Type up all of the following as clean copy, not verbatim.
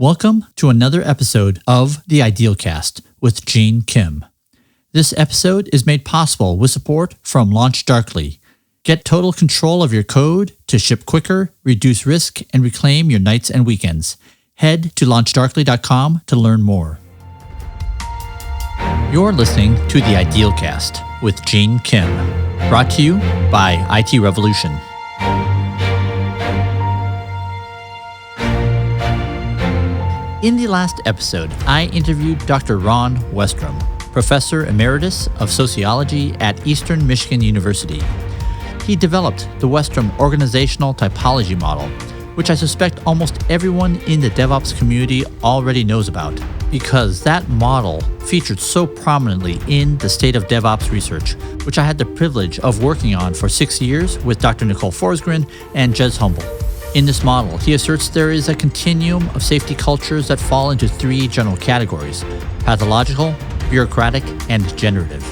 Welcome to another episode of the Idealcast with Gene Kim. This episode is made possible with support from LaunchDarkly. Get total control of your code to ship quicker, reduce risk, and reclaim your nights and weekends. Head to launchdarkly.com to learn more. You're listening to the Idealcast with Gene Kim, brought to you by IT Revolution. In the last episode, I interviewed Dr. Ron Westrum, Professor Emeritus of Sociology at Eastern Michigan University. He developed the Westrum organizational typology model, which I suspect almost everyone in the DevOps community already knows about, because that model featured so prominently in the State of DevOps research, which I had the privilege of working on for 6 years with Dr. Nicole Forsgren and Jez Humble. In this model, he asserts there is a continuum of safety cultures that fall into three general categories: pathological, bureaucratic, and generative.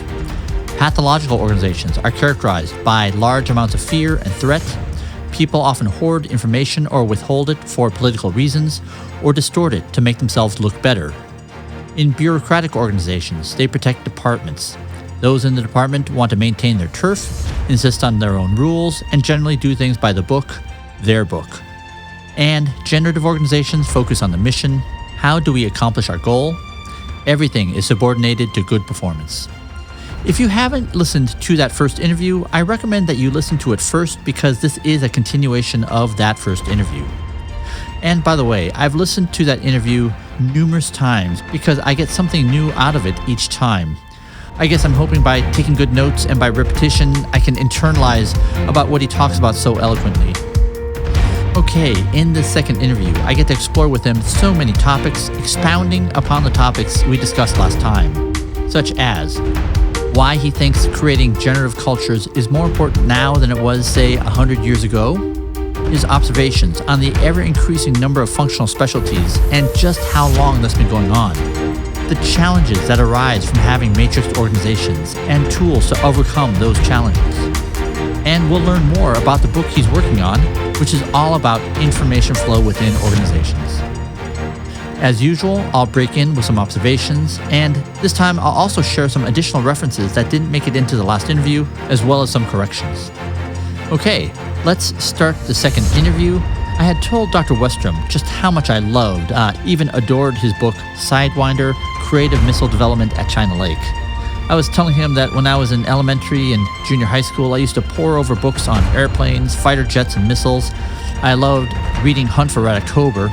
Pathological organizations are characterized by large amounts of fear and threat. People often hoard information or withhold it for political reasons, or distort it to make themselves look better. In bureaucratic organizations, they protect departments. Those in the department want to maintain their turf, insist on their own rules, and generally do things by the book, their book. And generative organizations focus on the mission. How do we accomplish our goal? Everything is subordinated to good performance. If you haven't listened to that first interview, I recommend that you listen to it first, because this is a continuation of that first interview. And by the way, I've listened to that interview numerous times because I get something new out of it each time. I guess I'm hoping by taking good notes and by repetition, I can internalize about what he talks about so eloquently. Okay, in this second interview, I get to explore with him so many topics, expounding upon the topics we discussed last time, such as why he thinks creating generative cultures is more important now than it was, say, 100 years ago, his observations on the ever-increasing number of functional specialties and just how long that's been going on, the challenges that arise from having matrixed organizations and tools to overcome those challenges. And we'll learn more about the book he's working on, which is all about information flow within organizations. As usual, I'll break in with some observations, and this time I'll also share some additional references that didn't make it into the last interview, as well as some corrections. Okay, let's start the second interview. I had told Dr. Westrum just how much I loved, even adored his book, Sidewinder: Creative Missile Development at China Lake. I was telling him that when I was in elementary and junior high school, I used to pore over books on airplanes, fighter jets, and missiles. I loved reading Hunt for Red October,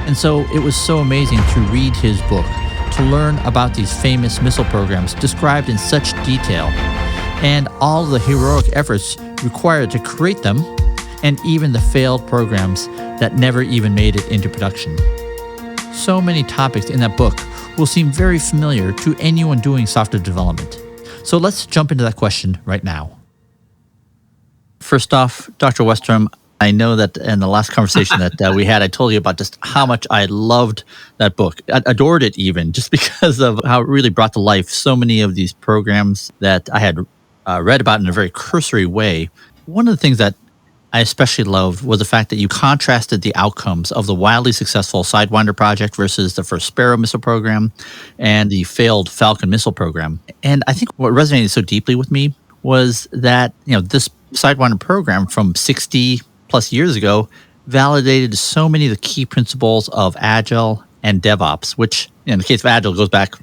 and so it was so amazing to read his book, to learn about these famous missile programs described in such detail, and all the heroic efforts required to create them, and even the failed programs that never even made it into production. So many topics in that book will seem very familiar to anyone doing software development. So let's jump into that question right now. First off, Dr. Westrum, I know that in the last conversation that we had, I told you about just how much I loved that book. I adored it even, just because of how it really brought to life so many of these programs that I had read about in a very cursory way. One of the things that I especially loved was the fact that you contrasted the outcomes of the wildly successful Sidewinder project versus the first Sparrow missile program and the failed Falcon missile program. And I think what resonated so deeply with me was that, this Sidewinder program from 60 plus years ago validated so many of the key principles of Agile and DevOps, which in the case of Agile goes back,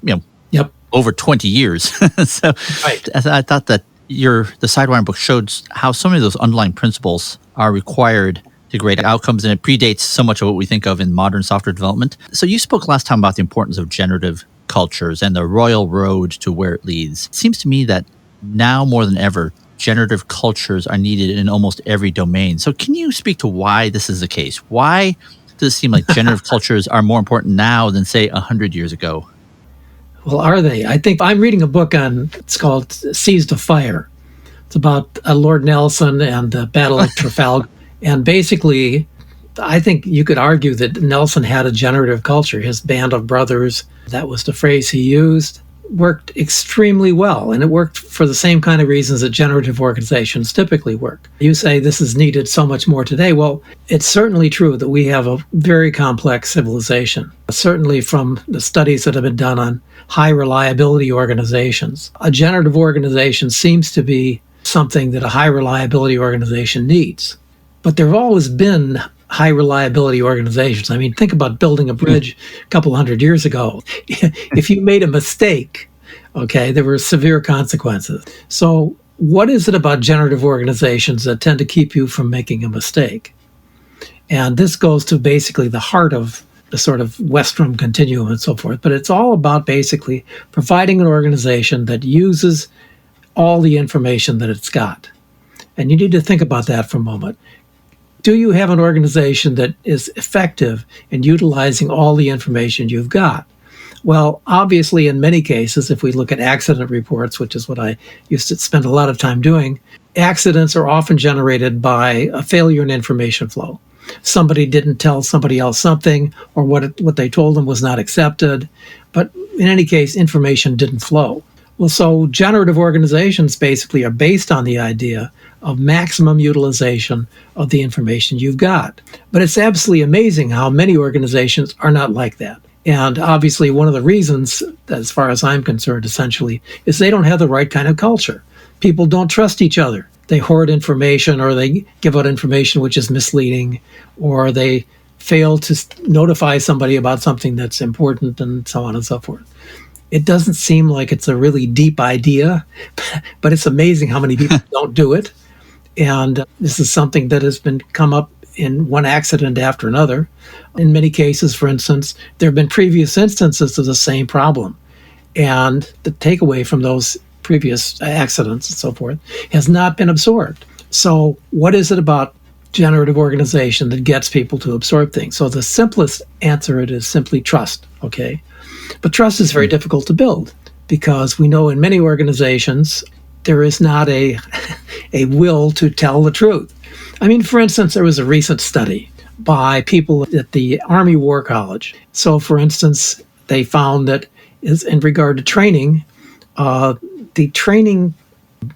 over 20 years. So right. I thought that the Sidewinder book showed how so many of those underlying principles are required to create outcomes, and it predates so much of what we think of in modern software development. So you spoke last time about the importance of generative cultures and the royal road to where it leads. It seems to me that now more than ever, generative cultures are needed in almost every domain. So can you speak to why this is the case? Why does it seem like generative cultures are more important now than, say, 100 years ago? Well, are they? I think I'm reading a book it's called Seas to Fire. It's about Lord Nelson and the Battle of Trafalgar. And basically, I think you could argue that Nelson had a generative culture. His band of brothers, that was the phrase he used. worked extremely well, and it worked for the same kind of reasons that generative organizations typically work. You say this is needed so much more today. Well, it's certainly true that we have a very complex civilization. Certainly from the studies that have been done on high reliability organizations, a generative organization seems to be something that a high reliability organization needs. But there have always been high reliability organizations. I mean, think about building a bridge a couple hundred years ago. If you made a mistake, okay, there were severe consequences. So what is it about generative organizations that tend to keep you from making a mistake? And this goes to basically the heart of the sort of Westrum continuum and so forth. But it's all about basically providing an organization that uses all the information that it's got. And you need to think about that for a moment. Do you have an organization that is effective in utilizing all the information you've got? Well, obviously, in many cases, if we look at accident reports, which is what I used to spend a lot of time doing, accidents are often generated by a failure in information flow. Somebody didn't tell somebody else something, or what they told them was not accepted. But in any case, information didn't flow. Well, so generative organizations basically are based on the idea of maximum utilization of the information you've got. But it's absolutely amazing how many organizations are not like that. And obviously, one of the reasons, as far as I'm concerned, essentially, is they don't have the right kind of culture. People don't trust each other. They hoard information, or they give out information which is misleading, or they fail to notify somebody about something that's important, and so on and so forth. It doesn't seem like it's a really deep idea, but it's amazing how many people don't do it. And this is something that has been come up in one accident after another. In many cases, for instance, there have been previous instances of the same problem. And the takeaway from those previous accidents and so forth has not been absorbed. So what is it about generative organization that gets people to absorb things? So the simplest answer it is simply trust, okay? But trust is very difficult to build because we know in many organizations there is not a will to tell the truth. I mean, for instance, there was a recent study by people at the Army War College. So, for instance, they found that in regard to training, the training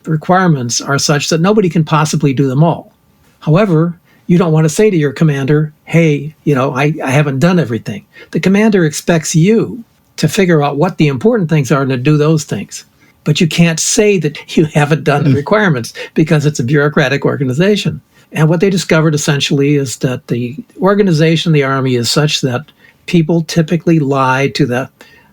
requirements are such that nobody can possibly do them all. However, you don't want to say to your commander, hey, I haven't done everything. The commander expects you to figure out what the important things are and to do those things. But you can't say that you haven't done the requirements because it's a bureaucratic organization. And what they discovered essentially is that the organization of the Army is such that people typically lie to the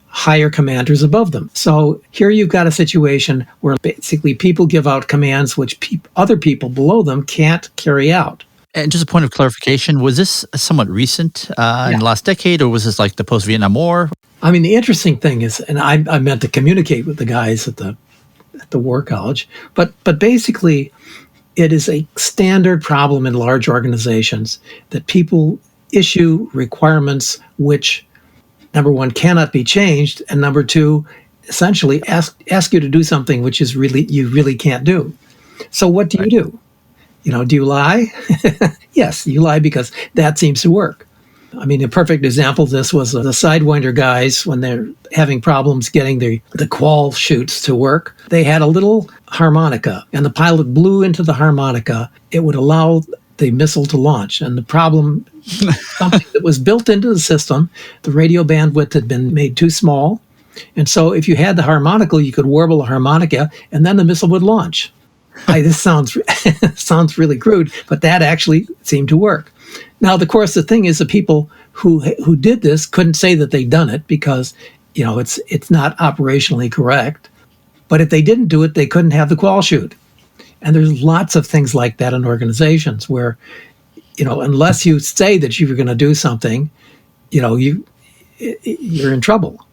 higher commanders above them. So here you've got a situation where basically people give out commands which other people below them can't carry out. And just a point of clarification, was this somewhat recent in the last decade, or was this like the post-Vietnam War? I mean, the interesting thing is, and I meant to communicate with the guys at the War College, but basically it is a standard problem in large organizations that people issue requirements which, number one, cannot be changed, and number two, essentially ask you to do something which is you really can't do. So what do you do? Do you lie? Yes, you lie because that seems to work. I mean, a perfect example of this was the Sidewinder guys, when they're having problems getting the qual chutes to work. They had a little harmonica, and the pilot blew into the harmonica. It would allow the missile to launch. And the problem, something that was built into the system, the radio bandwidth had been made too small. And so if you had the harmonica, you could warble a harmonica, and then the missile would launch. This sounds really crude, but that actually seemed to work. Now, of course, the thing is the people who did this couldn't say that they'd done it because, it's not operationally correct. But if they didn't do it, they couldn't have the qual chute. And there's lots of things like that in organizations where, unless you say that you're going to do something, you're in trouble.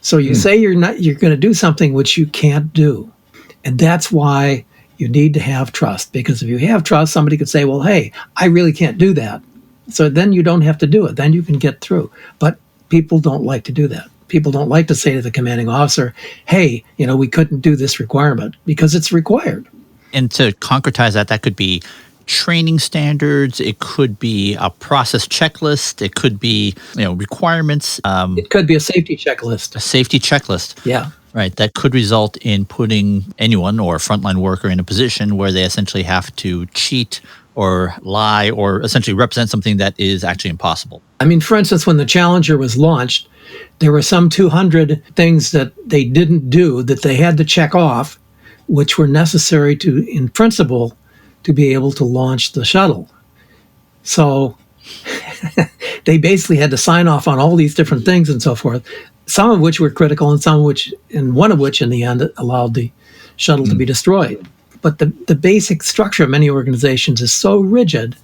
So you say you're going to do something which you can't do. And that's why you need to have trust, because if you have trust, somebody could say, well, hey, I really can't do that. So then you don't have to do it. Then you can get through. But people don't like to do that. People don't like to say to the commanding officer, hey, we couldn't do this requirement, because it's required. And to concretize that could be training standards. It could be a process checklist. It could be, requirements. It could be a safety checklist. A safety checklist. Yeah. Right. That could result in putting anyone or a frontline worker in a position where they essentially have to cheat or lie or essentially represent something that is actually impossible. I mean, for instance, when the Challenger was launched, there were some 200 things that they didn't do that they had to check off, which were necessary to, in principle, to be able to launch the shuttle. So they basically had to sign off on all these different things and so forth, some of which were critical and one of which in the end allowed the shuttle to be destroyed. But the basic structure of many organizations is so rigid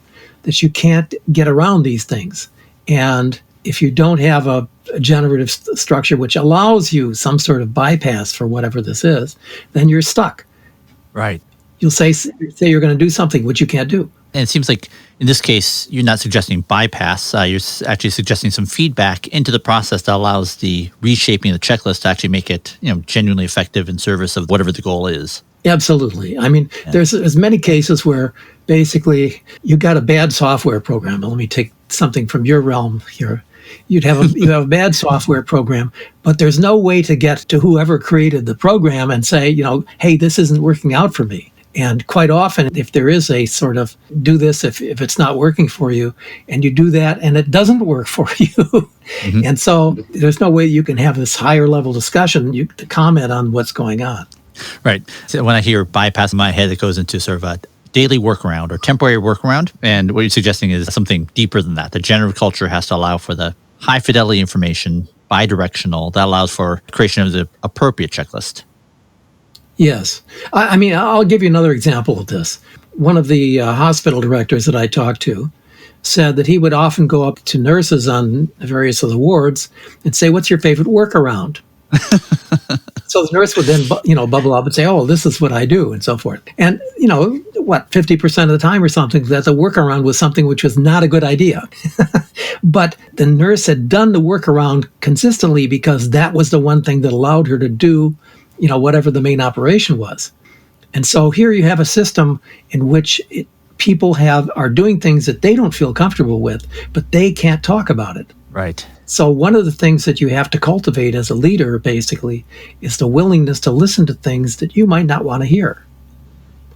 that you can't get around these things. And if you don't have a generative structure which allows you some sort of bypass for whatever this is, then you're stuck. Right. You'll say you're going to do something which you can't do. And it seems like in this case, you're not suggesting bypass. You're actually suggesting some feedback into the process that allows the reshaping of the checklist to actually make it, genuinely effective in service of whatever the goal is. Absolutely. I mean, there's many cases where basically you got a bad software program. Let me take something from your realm here. You have a bad software program, but there's no way to get to whoever created the program and say, hey, this isn't working out for me. And quite often, if there is a sort of do this if it's not working for you, and you do that and it doesn't work for you, and so there's no way you can have this higher level discussion to comment on what's going on. Right. So when I hear bypass in my head, it goes into sort of a daily workaround or temporary workaround. And what you're suggesting is something deeper than that. The generative culture has to allow for the high fidelity information, bidirectional, that allows for creation of the appropriate checklist. Yes. I mean, I'll give you another example of this. One of the hospital directors that I talked to said that he would often go up to nurses on various of the wards and say, what's your favorite workaround? So the nurse would then, bubble up and say, oh, this is what I do, and so forth. And, 50% of the time or something, that the workaround was something which was not a good idea. But the nurse had done the workaround consistently because that was the one thing that allowed her to do, whatever the main operation was. And so here you have a system in which people are doing things that they don't feel comfortable with, but they can't talk about it. Right. So one of the things that you have to cultivate as a leader, basically, is the willingness to listen to things that you might not want to hear.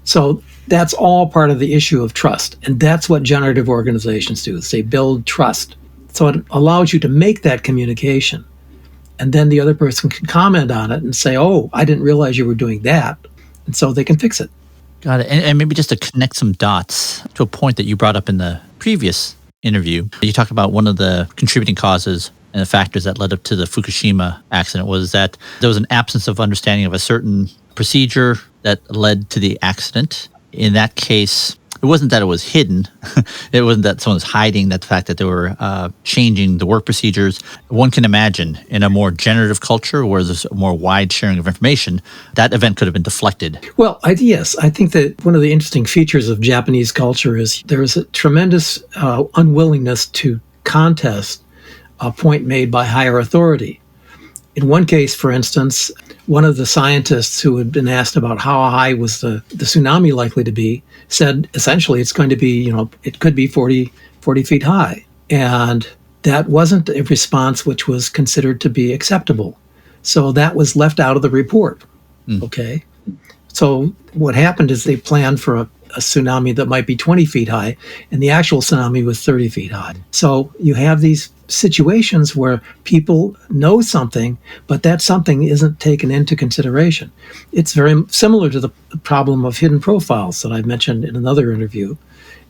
So that's all part of the issue of trust. And that's what generative organizations do, is they build trust. So it allows you to make that communication. And then the other person can comment on it and say, oh, I didn't realize you were doing that. And so they can fix it. Got it. And maybe just to connect some dots to a point that you brought up in the previous interview, you talked about one of the contributing causes and the factors that led up to the Fukushima accident was that there was an absence of understanding of a certain procedure that led to the accident. In that case, it wasn't that it was hidden. It wasn't that someone was hiding that the fact that they were changing the work procedures. One can imagine in a more generative culture where there's a more wide sharing of information, that event could have been deflected. Well, yes, I think that one of the interesting features of Japanese culture is there is a tremendous unwillingness to contest a point made by higher authority. In one case, for instance, one of the scientists who had been asked about how high was the tsunami likely to be said, essentially, it's going to be, it could be 40 feet high. And that wasn't a response which was considered to be acceptable. So that was left out of the report. Okay. So what happened is they planned for a tsunami that might be 20 feet high, and the actual tsunami was 30 feet high. So you have these situations where people know something, but that something isn't taken into consideration. It's very similar to the problem of hidden profiles that I mentioned in another interview.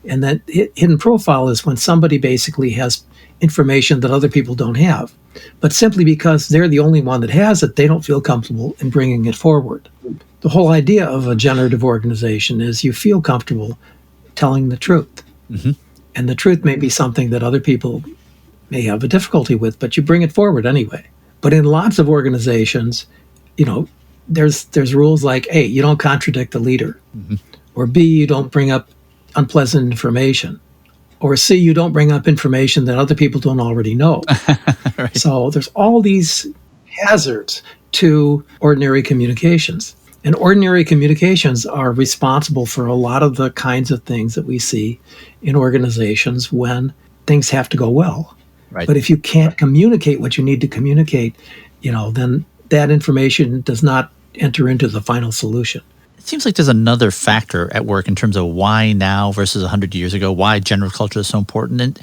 And that hidden profile is when somebody basically has information that other people don't have. But simply because they're the only one that has it, they don't feel comfortable in bringing it forward. The whole idea of a generative organization is you feel comfortable telling the truth. And the truth may be something that other people may have a difficulty with, but you bring it forward anyway. But in lots of organizations, there's rules like A, you don't contradict the leader, or B, you don't bring up unpleasant information, or C, you don't bring up information that other people don't already know. Right. So there's all these hazards to ordinary communications. And ordinary communications are responsible for a lot of the kinds of things that we see in organizations when things have to go well. Right. But if you can't communicate what you need to communicate, then that information does not enter into the final solution. It seems like there's another factor at work in terms of why now versus 100 years ago, why generative culture is so important. And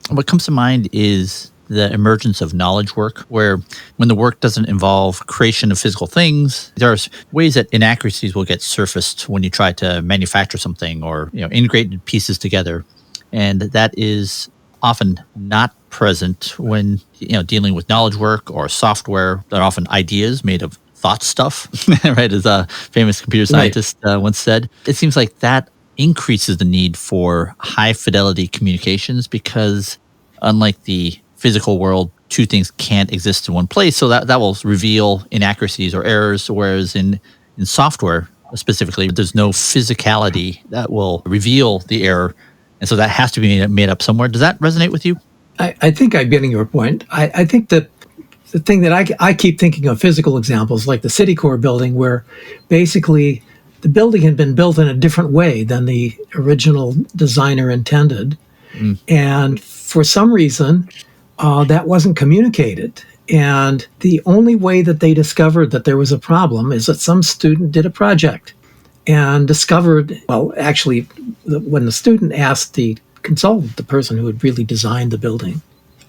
what comes to mind is the emergence of knowledge work, where when the work doesn't involve creation of physical things, there are ways that inaccuracies will get surfaced when you try to manufacture something or integrate pieces together. And that is often not present when dealing with knowledge work or software. That are often ideas made of thought stuff, right? As a famous computer scientist once said. It seems like that increases the need for high fidelity communications because unlike the physical world, two things can't exist in one place. So that will reveal inaccuracies or errors, whereas in software specifically, there's no physicality that will reveal the error. And so that has to be made up somewhere. Does that resonate with you? I think I'm getting your point. I think that the thing that I keep thinking of physical examples like the Citicorp building, where basically the building had been built in a different way than the original designer intended. And for some reason, that wasn't communicated. And the only way that they discovered that there was a problem is that some student did a project and discovered, well, actually, when the student asked the consultant, the person who had really designed the building,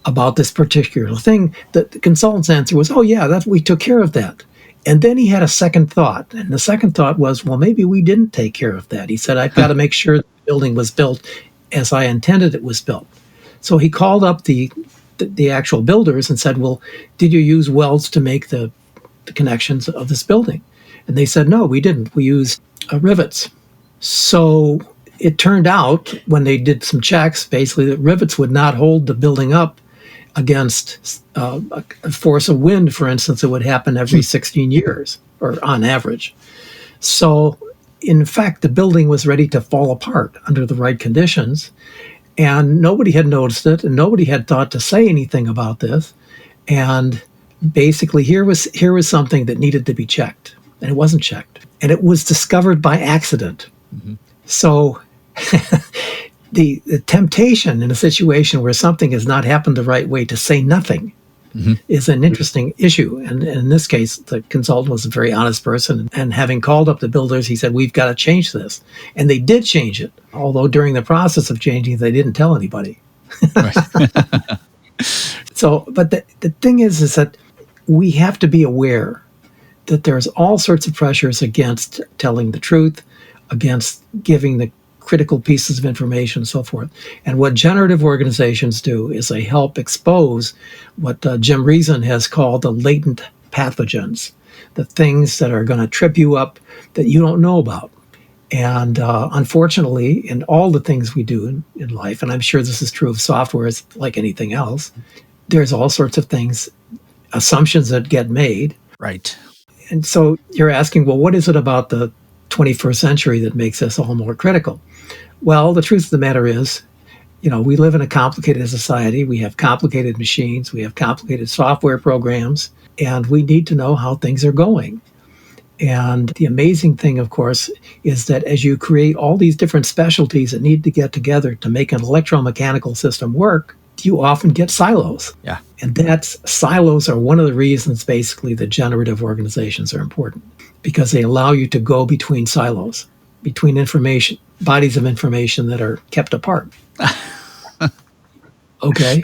about this particular thing, the consultant's answer was, oh, yeah, we took care of that. And then he had a second thought. And the second thought was, well, maybe we didn't take care of that. He said, I've got to make sure the building was built as I intended it was built. So he called up the actual builders and said, well, did you use welds to make the connections of this building? And they said, no, we didn't. We used rivets. So it turned out when they did some checks, basically, that rivets would not hold the building up against a force of wind, for instance. It would happen every 16 years, or on average. So, in fact, the building was ready to fall apart under the right conditions, and nobody had noticed it, and nobody had thought to say anything about this. And basically, here was something that needed to be checked, and it wasn't checked, and it was discovered by accident. So. The temptation in a situation where something has not happened the right way to say nothing is an interesting issue. And in this case, the consultant was a very honest person. And having called up the builders, he said, we've got to change this. And they did change it, although during the process of changing, they didn't tell anybody. So, but the thing is that we have to be aware that there's all sorts of pressures against telling the truth, against giving the critical pieces of information and so forth. And what generative organizations do is they help expose what Jim Reason has called the latent pathogens, the things that are going to trip you up that you don't know about. And unfortunately, in all the things we do in life, and I'm sure this is true of software as like anything else, there's all sorts of things, assumptions that get made. Right. And so you're asking, well, what is it about the 21st century that makes us all more critical? Well, the truth of the matter is, we live in a complicated society. We have complicated machines. We have complicated software programs, and we need to know how things are going. And the amazing thing, of course, is that as you create all these different specialties that need to get together to make an electromechanical system work, you often get silos. Yeah. And silos are one of the reasons, basically, that generative organizations are important, because they allow you to go between silos, between information, bodies of information that are kept apart. Okay?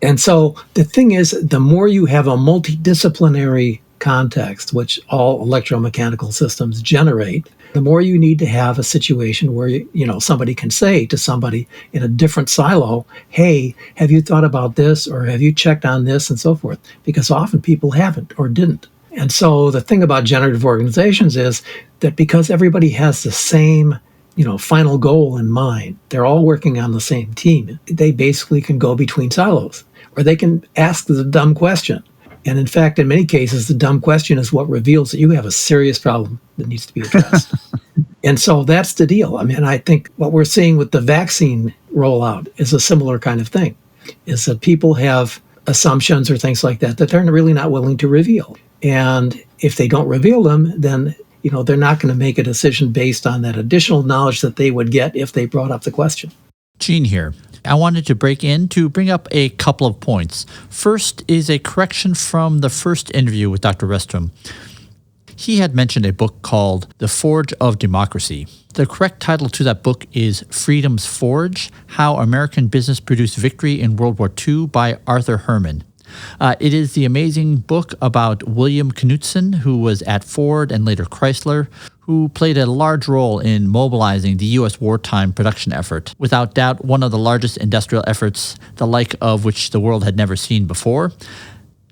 And so the thing is, the more you have a multidisciplinary context, which all electromechanical systems generate, the more you need to have a situation where somebody can say to somebody in a different silo, hey, have you thought about this, or have you checked on this, and so forth? Because often people haven't or didn't. And so the thing about generative organizations is that because everybody has the same final goal in mind, they're all working on the same team, they basically can go between silos, or they can ask the dumb question. And in fact, in many cases, the dumb question is what reveals that you have a serious problem that needs to be addressed. And so that's the deal. I mean, I think what we're seeing with the vaccine rollout is a similar kind of thing, is that people have assumptions or things like that they're really not willing to reveal. And if they don't reveal them, then they're not going to make a decision based on that additional knowledge that they would get if they brought up the question. Gene here. I wanted to bring up a couple of points. First is a correction from the first interview with Dr. Westrum. He had mentioned a book called The Forge of Democracy. The correct title to that book is Freedom's Forge: How American Business Produced Victory in World War II by Arthur Herman. It is the amazing book about William Knudsen, who was at Ford and later Chrysler, who played a large role in mobilizing the U.S. wartime production effort. Without doubt, one of the largest industrial efforts, the like of which the world had never seen before.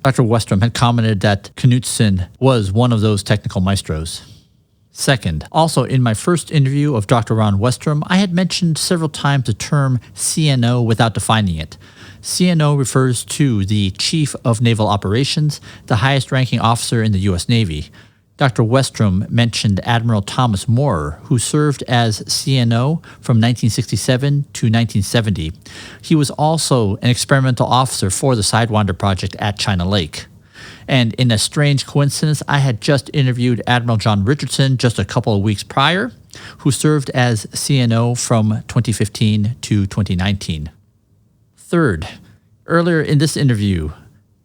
Dr. Westrum had commented that Knudsen was one of those technical maestros. Second, also in my first interview of Dr. Ron Westrum, I had mentioned several times the term CNO without defining it. CNO refers to the Chief of Naval Operations, the highest ranking officer in the U.S. Navy. Dr. Westrum mentioned Admiral Thomas Moorer, who served as CNO from 1967 to 1970. He was also an experimental officer for the Sidewinder project at China Lake. And in a strange coincidence, I had just interviewed Admiral John Richardson just a couple of weeks prior, who served as CNO from 2015 to 2019. Third, earlier in this interview,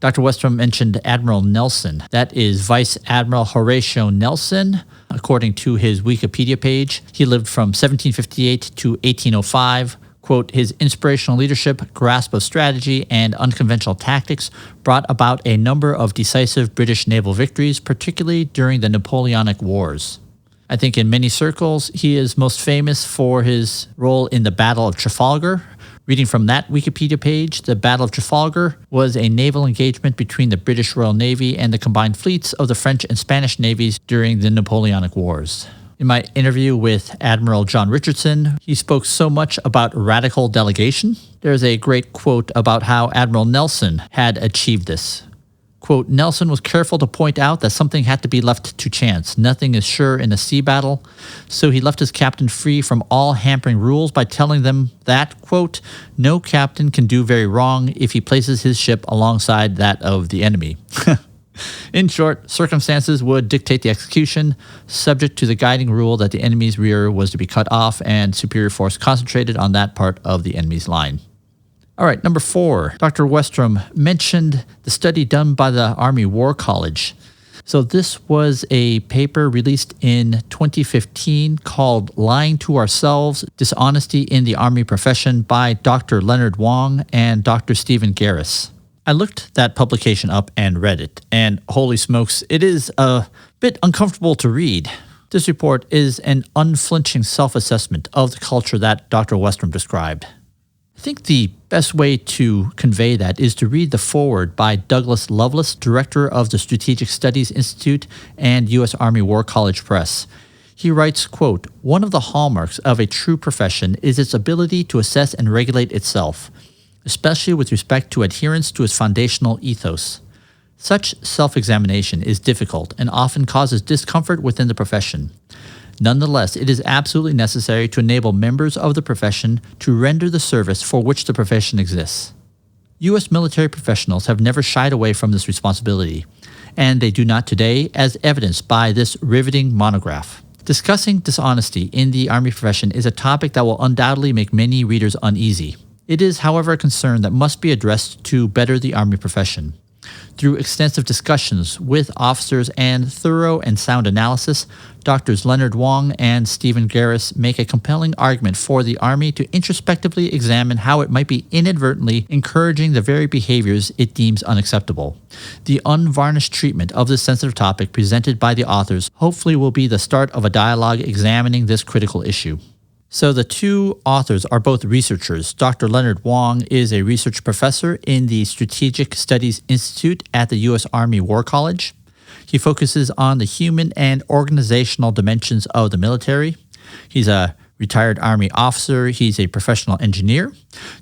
Dr. Westrum mentioned Admiral Nelson. That is Vice Admiral Horatio Nelson, according to his Wikipedia page. He lived from 1758 to 1805. Quote, his inspirational leadership, grasp of strategy, and unconventional tactics brought about a number of decisive British naval victories, particularly during the Napoleonic Wars. I think in many circles, he is most famous for his role in the Battle of Trafalgar. Reading from that Wikipedia page, the Battle of Trafalgar was a naval engagement between the British Royal Navy and the combined fleets of the French and Spanish navies during the Napoleonic Wars. In my interview with Admiral John Richardson, he spoke so much about radical delegation. There's a great quote about how Admiral Nelson had achieved this. Quote, Nelson was careful to point out that something had to be left to chance. Nothing is sure in a sea battle. So he left his captain free from all hampering rules by telling them that, quote, no captain can do very wrong if he places his ship alongside that of the enemy. In short, circumstances would dictate the execution, subject to the guiding rule that the enemy's rear was to be cut off and superior force concentrated on that part of the enemy's line. All right, number 4, Dr. Westrum mentioned the study done by the Army War College. So this was a paper released in 2015 called Lying to Ourselves, Dishonesty in the Army Profession by Dr. Leonard Wong and Dr. Stephen Garris. I looked that publication up and read it, and holy smokes, it is a bit uncomfortable to read. This report is an unflinching self-assessment of the culture that Dr. Westrum described. I think the best way to convey that is to read the foreword by Douglas Lovelace, director of the Strategic Studies Institute and U.S. Army War College Press. He writes, quote, one of the hallmarks of a true profession is its ability to assess and regulate itself, especially with respect to adherence to its foundational ethos. Such self-examination is difficult and often causes discomfort within the profession. Nonetheless, it is absolutely necessary to enable members of the profession to render the service for which the profession exists. U.S. military professionals have never shied away from this responsibility, and they do not today, as evidenced by this riveting monograph. Discussing dishonesty in the Army profession is a topic that will undoubtedly make many readers uneasy. It is, however, a concern that must be addressed to better the Army profession. Through extensive discussions with officers and thorough and sound analysis, Drs. Leonard Wong and Stephen Garris make a compelling argument for the Army to introspectively examine how it might be inadvertently encouraging the very behaviors it deems unacceptable. The unvarnished treatment of this sensitive topic presented by the authors hopefully will be the start of a dialogue examining this critical issue. So the two authors are both researchers. Dr. Leonard Wong is a research professor in the Strategic Studies Institute at the U.S. Army War College. He focuses on the human and organizational dimensions of the military. He's a retired Army officer. He's a professional engineer.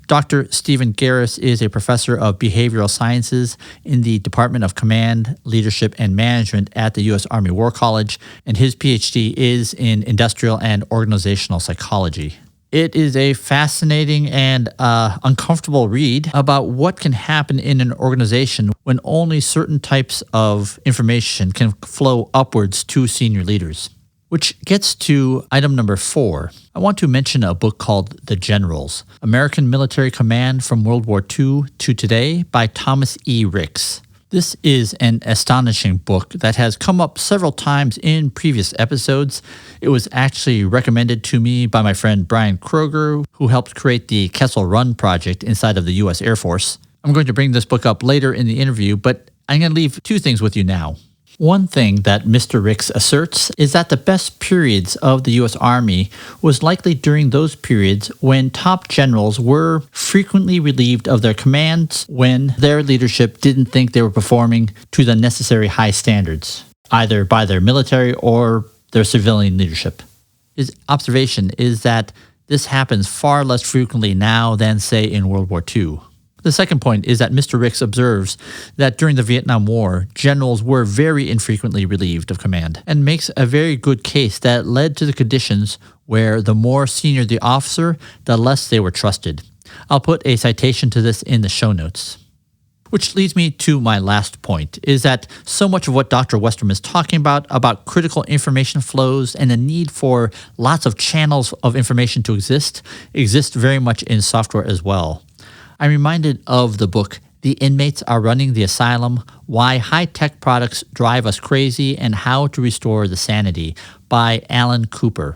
Dr. Stephen Garris is a professor of behavioral sciences in the Department of Command, Leadership, and Management at the U.S. Army War College, and his Ph.D. is in industrial and organizational psychology. It is a fascinating and uncomfortable read about what can happen in an organization when only certain types of information can flow upwards to senior leaders. Which gets to item number 4. I want to mention a book called The Generals, American Military Command from World War II to Today by Thomas E. Ricks. This is an astonishing book that has come up several times in previous episodes. It was actually recommended to me by my friend Brian Kroger, who helped create the Kessel Run project inside of the U.S. Air Force. I'm going to bring this book up later in the interview, but I'm going to leave 2 things with you now. One thing that Mr. Ricks asserts is that the best periods of the U.S. Army was likely during those periods when top generals were frequently relieved of their commands when their leadership didn't think they were performing to the necessary high standards, either by their military or their civilian leadership. His observation is that this happens far less frequently now than, say, in World War II. The second point is that Mr. Ricks observes that during the Vietnam War, generals were very infrequently relieved of command, and makes a very good case that led to the conditions where the more senior the officer, the less they were trusted. I'll put a citation to this in the show notes. Which leads me to my last point, is that so much of what Dr. Westrum is talking about critical information flows and the need for lots of channels of information to exist very much in software as well. I'm reminded of the book, The Inmates Are Running the Asylum, Why High-Tech Products Drive Us Crazy and How to Restore the Sanity by Alan Cooper.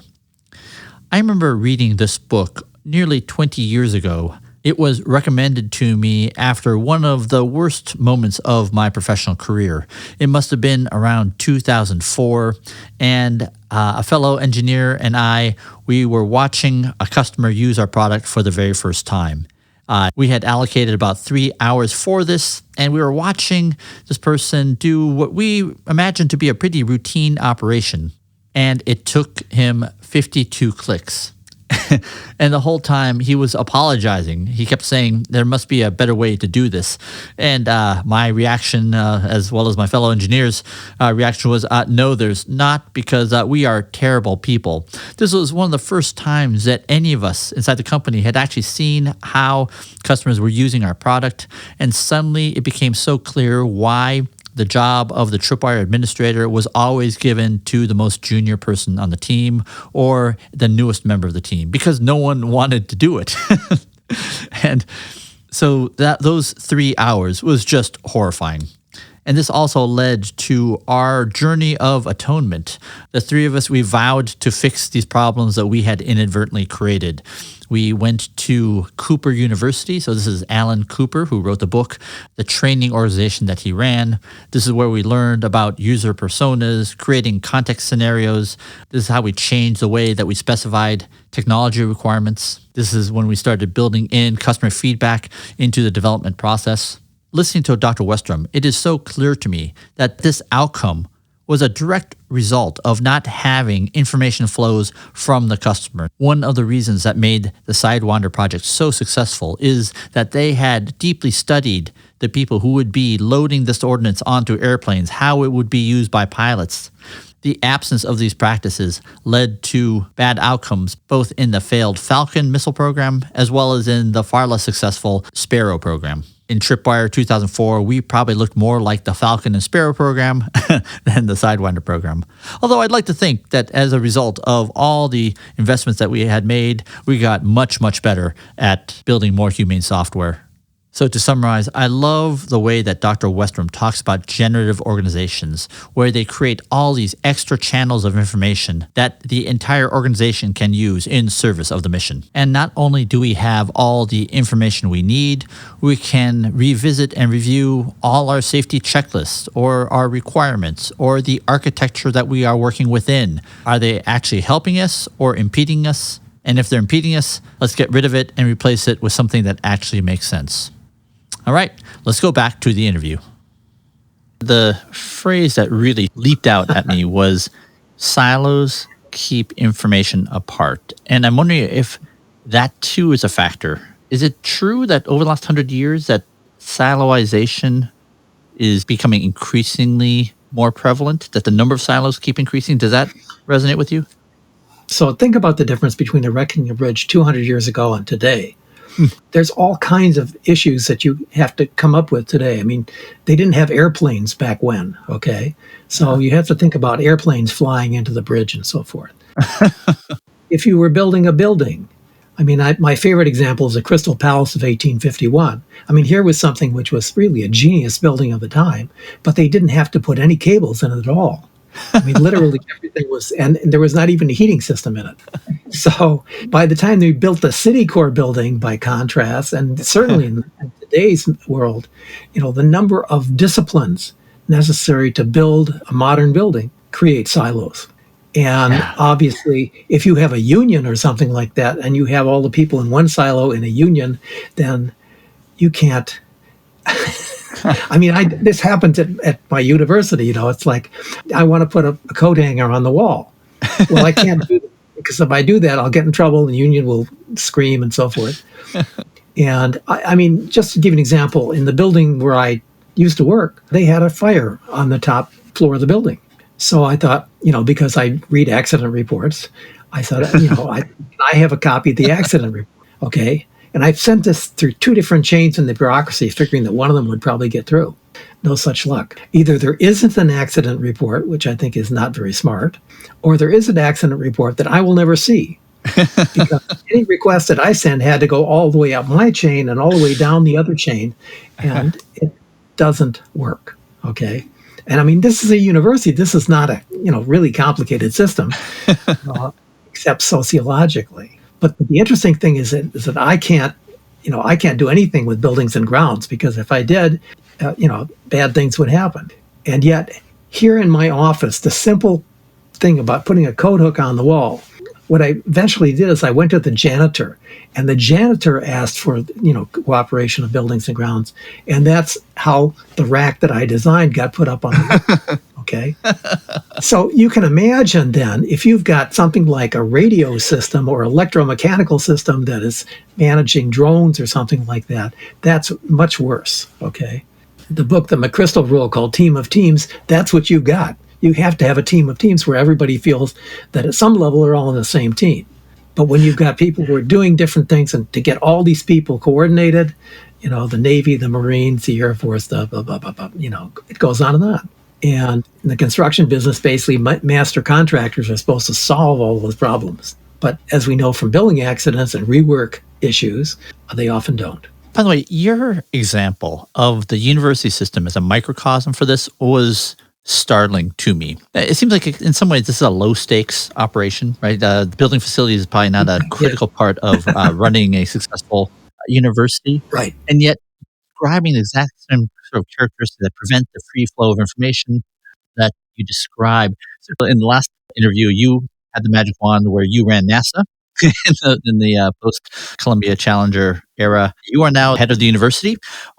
I remember reading this book nearly 20 years ago. It was recommended to me after one of the worst moments of my professional career. It must have been around 2004, and a fellow engineer and we were watching a customer use our product for the very first time. We had allocated about 3 hours for this, and we were watching this person do what we imagined to be a pretty routine operation. And it took him 52 clicks. And the whole time he was apologizing. He kept saying there must be a better way to do this. And my reaction, as well as my fellow engineers' reaction was, no, there's not, because we are terrible people. This was one of the first times that any of us inside the company had actually seen how customers were using our product. And suddenly it became so clear why the job of the Tripwire administrator was always given to the most junior person on the team or the newest member of the team, because no one wanted to do it. And so those 3 hours was just horrifying. And this also led to our journey of atonement. The 3 of us, we vowed to fix these problems that we had inadvertently created. We went to Cooper University. So this is Alan Cooper, who wrote the book, the training organization that he ran. This is where we learned about user personas, creating context scenarios. This is how we changed the way that we specified technology requirements. This is when we started building in customer feedback into the development process. Listening to Dr. Westrum, it is so clear to me that this outcome was a direct result of not having information flows from the customer. One of the reasons that made the Sidewinder project so successful is that they had deeply studied the people who would be loading this ordnance onto airplanes, how it would be used by pilots. The absence of these practices led to bad outcomes both in the failed Falcon missile program as well as in the far less successful Sparrow program. In Tripwire 2004, we probably looked more like the Falcon and Sparrow program than the Sidewinder program. Although I'd like to think that as a result of all the investments that we had made, we got much, much better at building more humane software. So to summarize, I love the way that Dr. Westrum talks about generative organizations, where they create all these extra channels of information that the entire organization can use in service of the mission. And not only do we have all the information we need, we can revisit and review all our safety checklists or our requirements or the architecture that we are working within. Are they actually helping us or impeding us? And if they're impeding us, let's get rid of it and replace it with something that actually makes sense. All right, let's go back to the interview. The phrase that really leaped out at me was silos keep information apart. And I'm wondering if that too is a factor. Is it true that over the last 100 years that siloization is becoming increasingly more prevalent, that the number of silos keep increasing? Does that resonate with you? So think about the difference between erecting a bridge 200 years ago and today. There's all kinds of issues that you have to come up with today. I mean, they didn't have airplanes back when, okay? So you have to think about airplanes flying into the bridge and so forth. If you were building a building, I mean, my favorite example is the Crystal Palace of 1851. I mean, here was something which was really a genius building of the time, but they didn't have to put any cables in it at all. I mean, literally everything was, and there was not even a heating system in it. So by the time they built the City Core building, by contrast, and certainly in today's world, the number of disciplines necessary to build a modern building create silos. And obviously, if you have a union or something like that, and you have all the people in one silo in a union, then you can't. I mean, this happens at my university. It's like, I want to put a coat hanger on the wall. Well, I can't do that, because if I do that, I'll get in trouble, and the union will scream and so forth. And I mean, just to give you an example, in the building where I used to work, they had a fire on the top floor of the building. So I thought, because I read accident reports, I thought, I have a copy of the accident report. Okay. And I've sent this through 2 different chains in the bureaucracy, figuring that one of them would probably get through. No such luck. Either there isn't an accident report, which I think is not very smart, or there is an accident report that I will never see. Because any request that I send had to go all the way up my chain and all the way down the other chain, and it doesn't work. Okay. And I mean, this is a university. This is not a really complicated system, except sociologically. But the interesting thing is that I can't do anything with buildings and grounds, because if I did, bad things would happen. And yet, here in my office, the simple thing about putting a coat hook on the wall, what I eventually did is I went to the janitor, and the janitor asked for, cooperation of buildings and grounds. And that's how the rack that I designed got put up on the wall. Okay. So you can imagine then, if you've got something like a radio system or electromechanical system that is managing drones or something like that, that's much worse. Okay. The book, the McChrystal Rule, called Team of Teams, that's what you've got. You have to have a team of teams where everybody feels that at some level they're all on the same team. But when you've got people who are doing different things, and to get all these people coordinated, the Navy, the Marines, the Air Force, the blah, blah, blah, blah, it goes on and on. And in the construction business, basically, master contractors are supposed to solve all those problems. But as we know from building accidents and rework issues, they often don't. By the way, your example of the university system as a microcosm for this was startling to me. It seems like in some ways this is a low-stakes operation, right? The building facilities is probably not a critical part of running a successful university. Right. And yet, describing the exact same sort of characteristics that prevent the free flow of information that you describe. So in the last interview, you had the magic wand where you ran NASA in the post-Columbia Challenger era. You are now head of the university.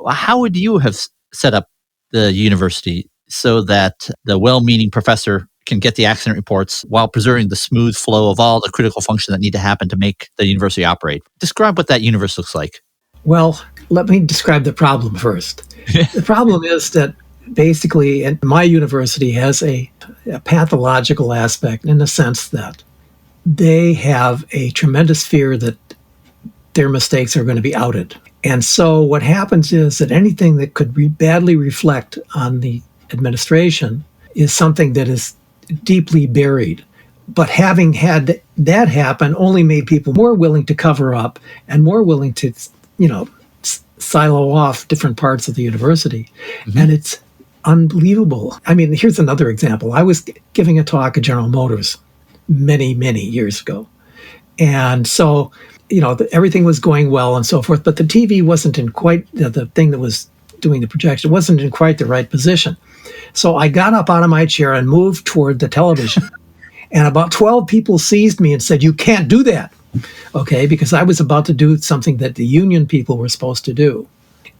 How would you have set up the university so that the well-meaning professor can get the accident reports while preserving the smooth flow of all the critical functions that need to happen to make the university operate? Describe what that universe looks like. Well, let me describe the problem first. The problem is that basically my university has a pathological aspect, in the sense that they have a tremendous fear that their mistakes are going to be outed. And so what happens is that anything that could badly reflect on the administration is something that is deeply buried. But having had that happen only made people more willing to cover up and more willing to, silo off different parts of the university. Mm-hmm. And it's unbelievable. I mean, here's another example. I was giving a talk at General Motors many, many years ago. And so, everything was going well and so forth, but the TV wasn't in quite, the thing that was doing the projection wasn't in quite the right position. So I got up out of my chair and moved toward the television. And about 12 people seized me and said, "You can't do that." Okay, because I was about to do something that the union people were supposed to do.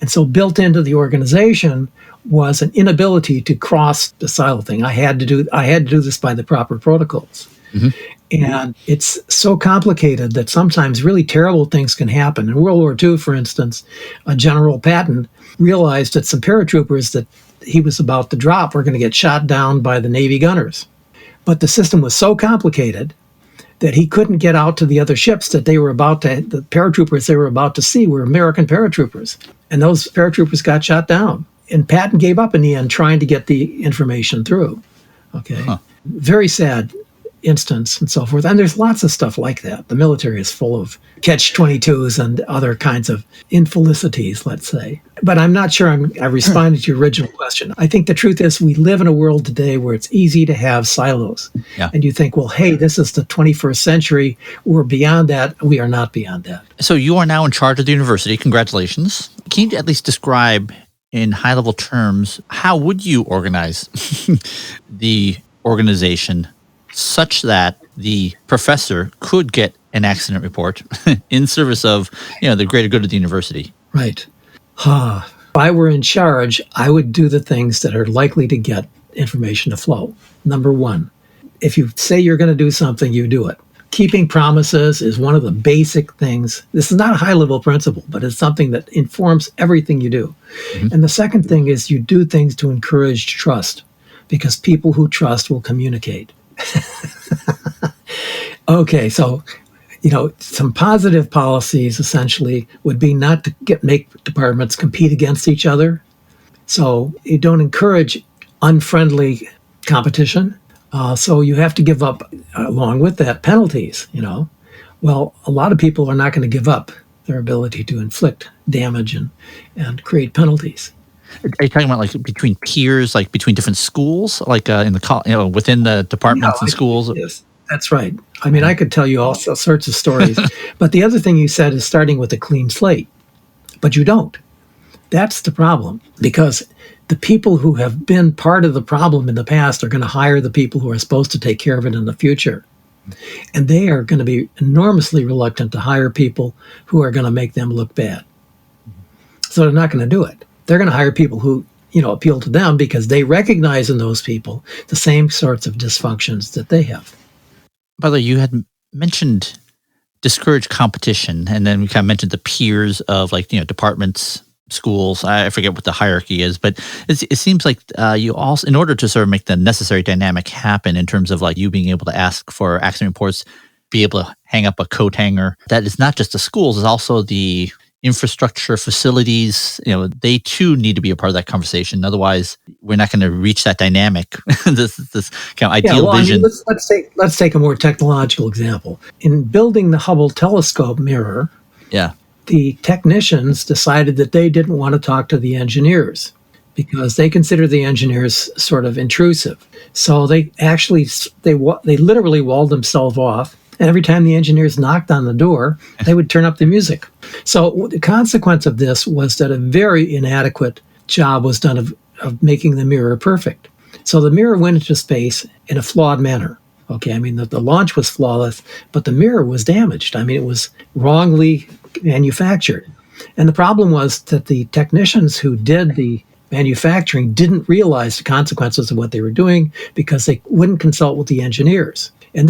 And so built into the organization was an inability to cross the silo thing. I had to do this by the proper protocols. Mm-hmm. And it's so complicated that sometimes really terrible things can happen. In World War II, for instance, General Patton realized that some paratroopers that he was about to drop were going to get shot down by the Navy gunners. But the system was so complicated that he couldn't get out to the other ships that the paratroopers they were about to see were American paratroopers. And those paratroopers got shot down. And Patton gave up in the end trying to get the information through. Okay. Huh. Very sad instance and so forth. And there's lots of stuff like that. The military is full of catch-22s and other kinds of infelicities, let's say. But I'm not sure I responded to your original question. I think the truth is we live in a world today where it's easy to have silos. Yeah. And you think, well, hey, this is the 21st century. We're beyond that. We are not beyond that. So you are now in charge of the university. Congratulations. Can you at least describe in high-level terms, how would you organize the organization such that the professor could get an accident report in service of, the greater good of the university? Right. If I were in charge, I would do the things that are likely to get information to flow. Number one, if you say you're going to do something, you do it. Keeping promises is one of the basic things. This is not a high-level principle, but it's something that informs everything you do. Mm-hmm. And the second thing is you do things to encourage trust, because people who trust will communicate. Okay, so, some positive policies essentially would be not to make departments compete against each other. So you don't encourage unfriendly competition. So you have to give up, along with that, penalties, Well, a lot of people are not going to give up their ability to inflict damage and create penalties. Are you talking about like between peers, like between different schools, like in the within the departments and schools? Yes, that's right. I mean, I could tell you all sorts of stories. But the other thing you said is starting with a clean slate. But you don't. That's the problem, because the people who have been part of the problem in the past are going to hire the people who are supposed to take care of it in the future. And they are going to be enormously reluctant to hire people who are going to make them look bad. So they're not going to do it. They're going to hire people who, appeal to them because they recognize in those people the same sorts of dysfunctions that they have. By the way, you had mentioned discourage competition, and then we kind of mentioned the peers of departments, schools. I forget what the hierarchy is, but it seems like you also, in order to sort of make the necessary dynamic happen in terms of you being able to ask for accident reports, be able to hang up a coat hanger, that is not just the schools, it's also the infrastructure, facilities, they too need to be a part of that conversation. Otherwise, we're not going to reach that dynamic, this kind of ideal vision. I mean, let's take a more technological example. In building the Hubble telescope mirror, the technicians decided that they didn't want to talk to the engineers because they considered the engineers sort of intrusive. So they literally walled themselves off. And every time the engineers knocked on the door, they would turn up the music. So the consequence of this was that a very inadequate job was done of making the mirror perfect. So the mirror went into space in a flawed manner. Okay, I mean, the launch was flawless, but the mirror was damaged. I mean, it was wrongly manufactured. And the problem was that the technicians who did the manufacturing didn't realize the consequences of what they were doing because they wouldn't consult with the engineers. And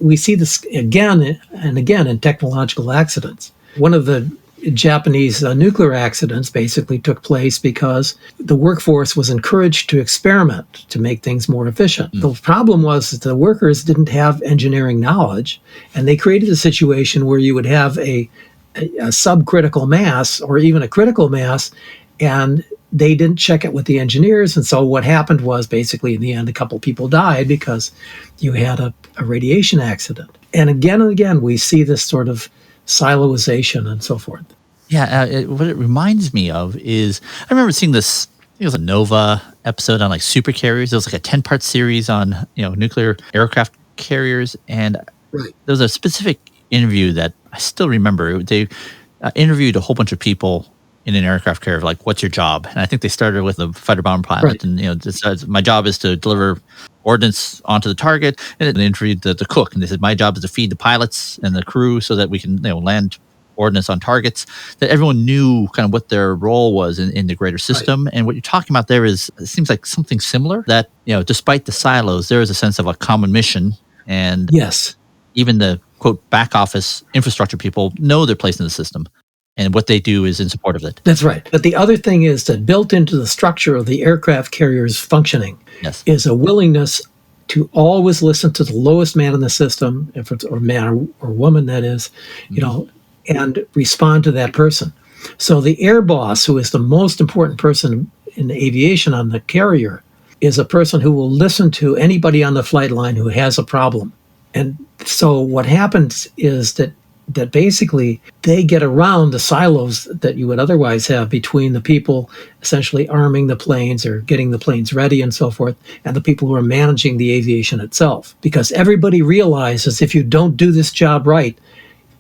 we see this again and again in technological accidents. One of the Japanese nuclear accidents basically took place because the workforce was encouraged to experiment to make things more efficient. The problem was that the workers didn't have engineering knowledge, and they created a situation where you would have a subcritical mass or even a critical mass, and they didn't check it with the engineers. And so what happened was basically in the end, a couple people died because you had a radiation accident. And again, we see this sort of siloization and so forth. Yeah, what it reminds me of is, I remember seeing this, it was a Nova episode on supercarriers. It was like a 10-part series on, nuclear aircraft carriers. And there was a specific interview that I still remember. They interviewed a whole bunch of people in an aircraft carrier, what's your job? And I think they started with a fighter bomber pilot, and my job is to deliver ordnance onto the target. And they interviewed the cook, and they said, my job is to feed the pilots and the crew so that we can land ordnance on targets. That everyone knew kind of what their role was in the greater system. And what you're talking about there it seems like something similar. That despite the silos, there is a sense of a common mission, and even the quote back office infrastructure people know their place in the system. And what they do is in support of it. That's right. But the other thing is that built into the structure of the aircraft carrier's functioning is a willingness to always listen to the lowest man in the system, if it's or man or woman, that is, and respond to that person. So the air boss, who is the most important person in aviation on the carrier, is a person who will listen to anybody on the flight line who has a problem. And so what happens is that basically they get around the silos that you would otherwise have between the people essentially arming the planes or getting the planes ready and so forth, and the people who are managing the aviation itself. Because everybody realizes if you don't do this job right,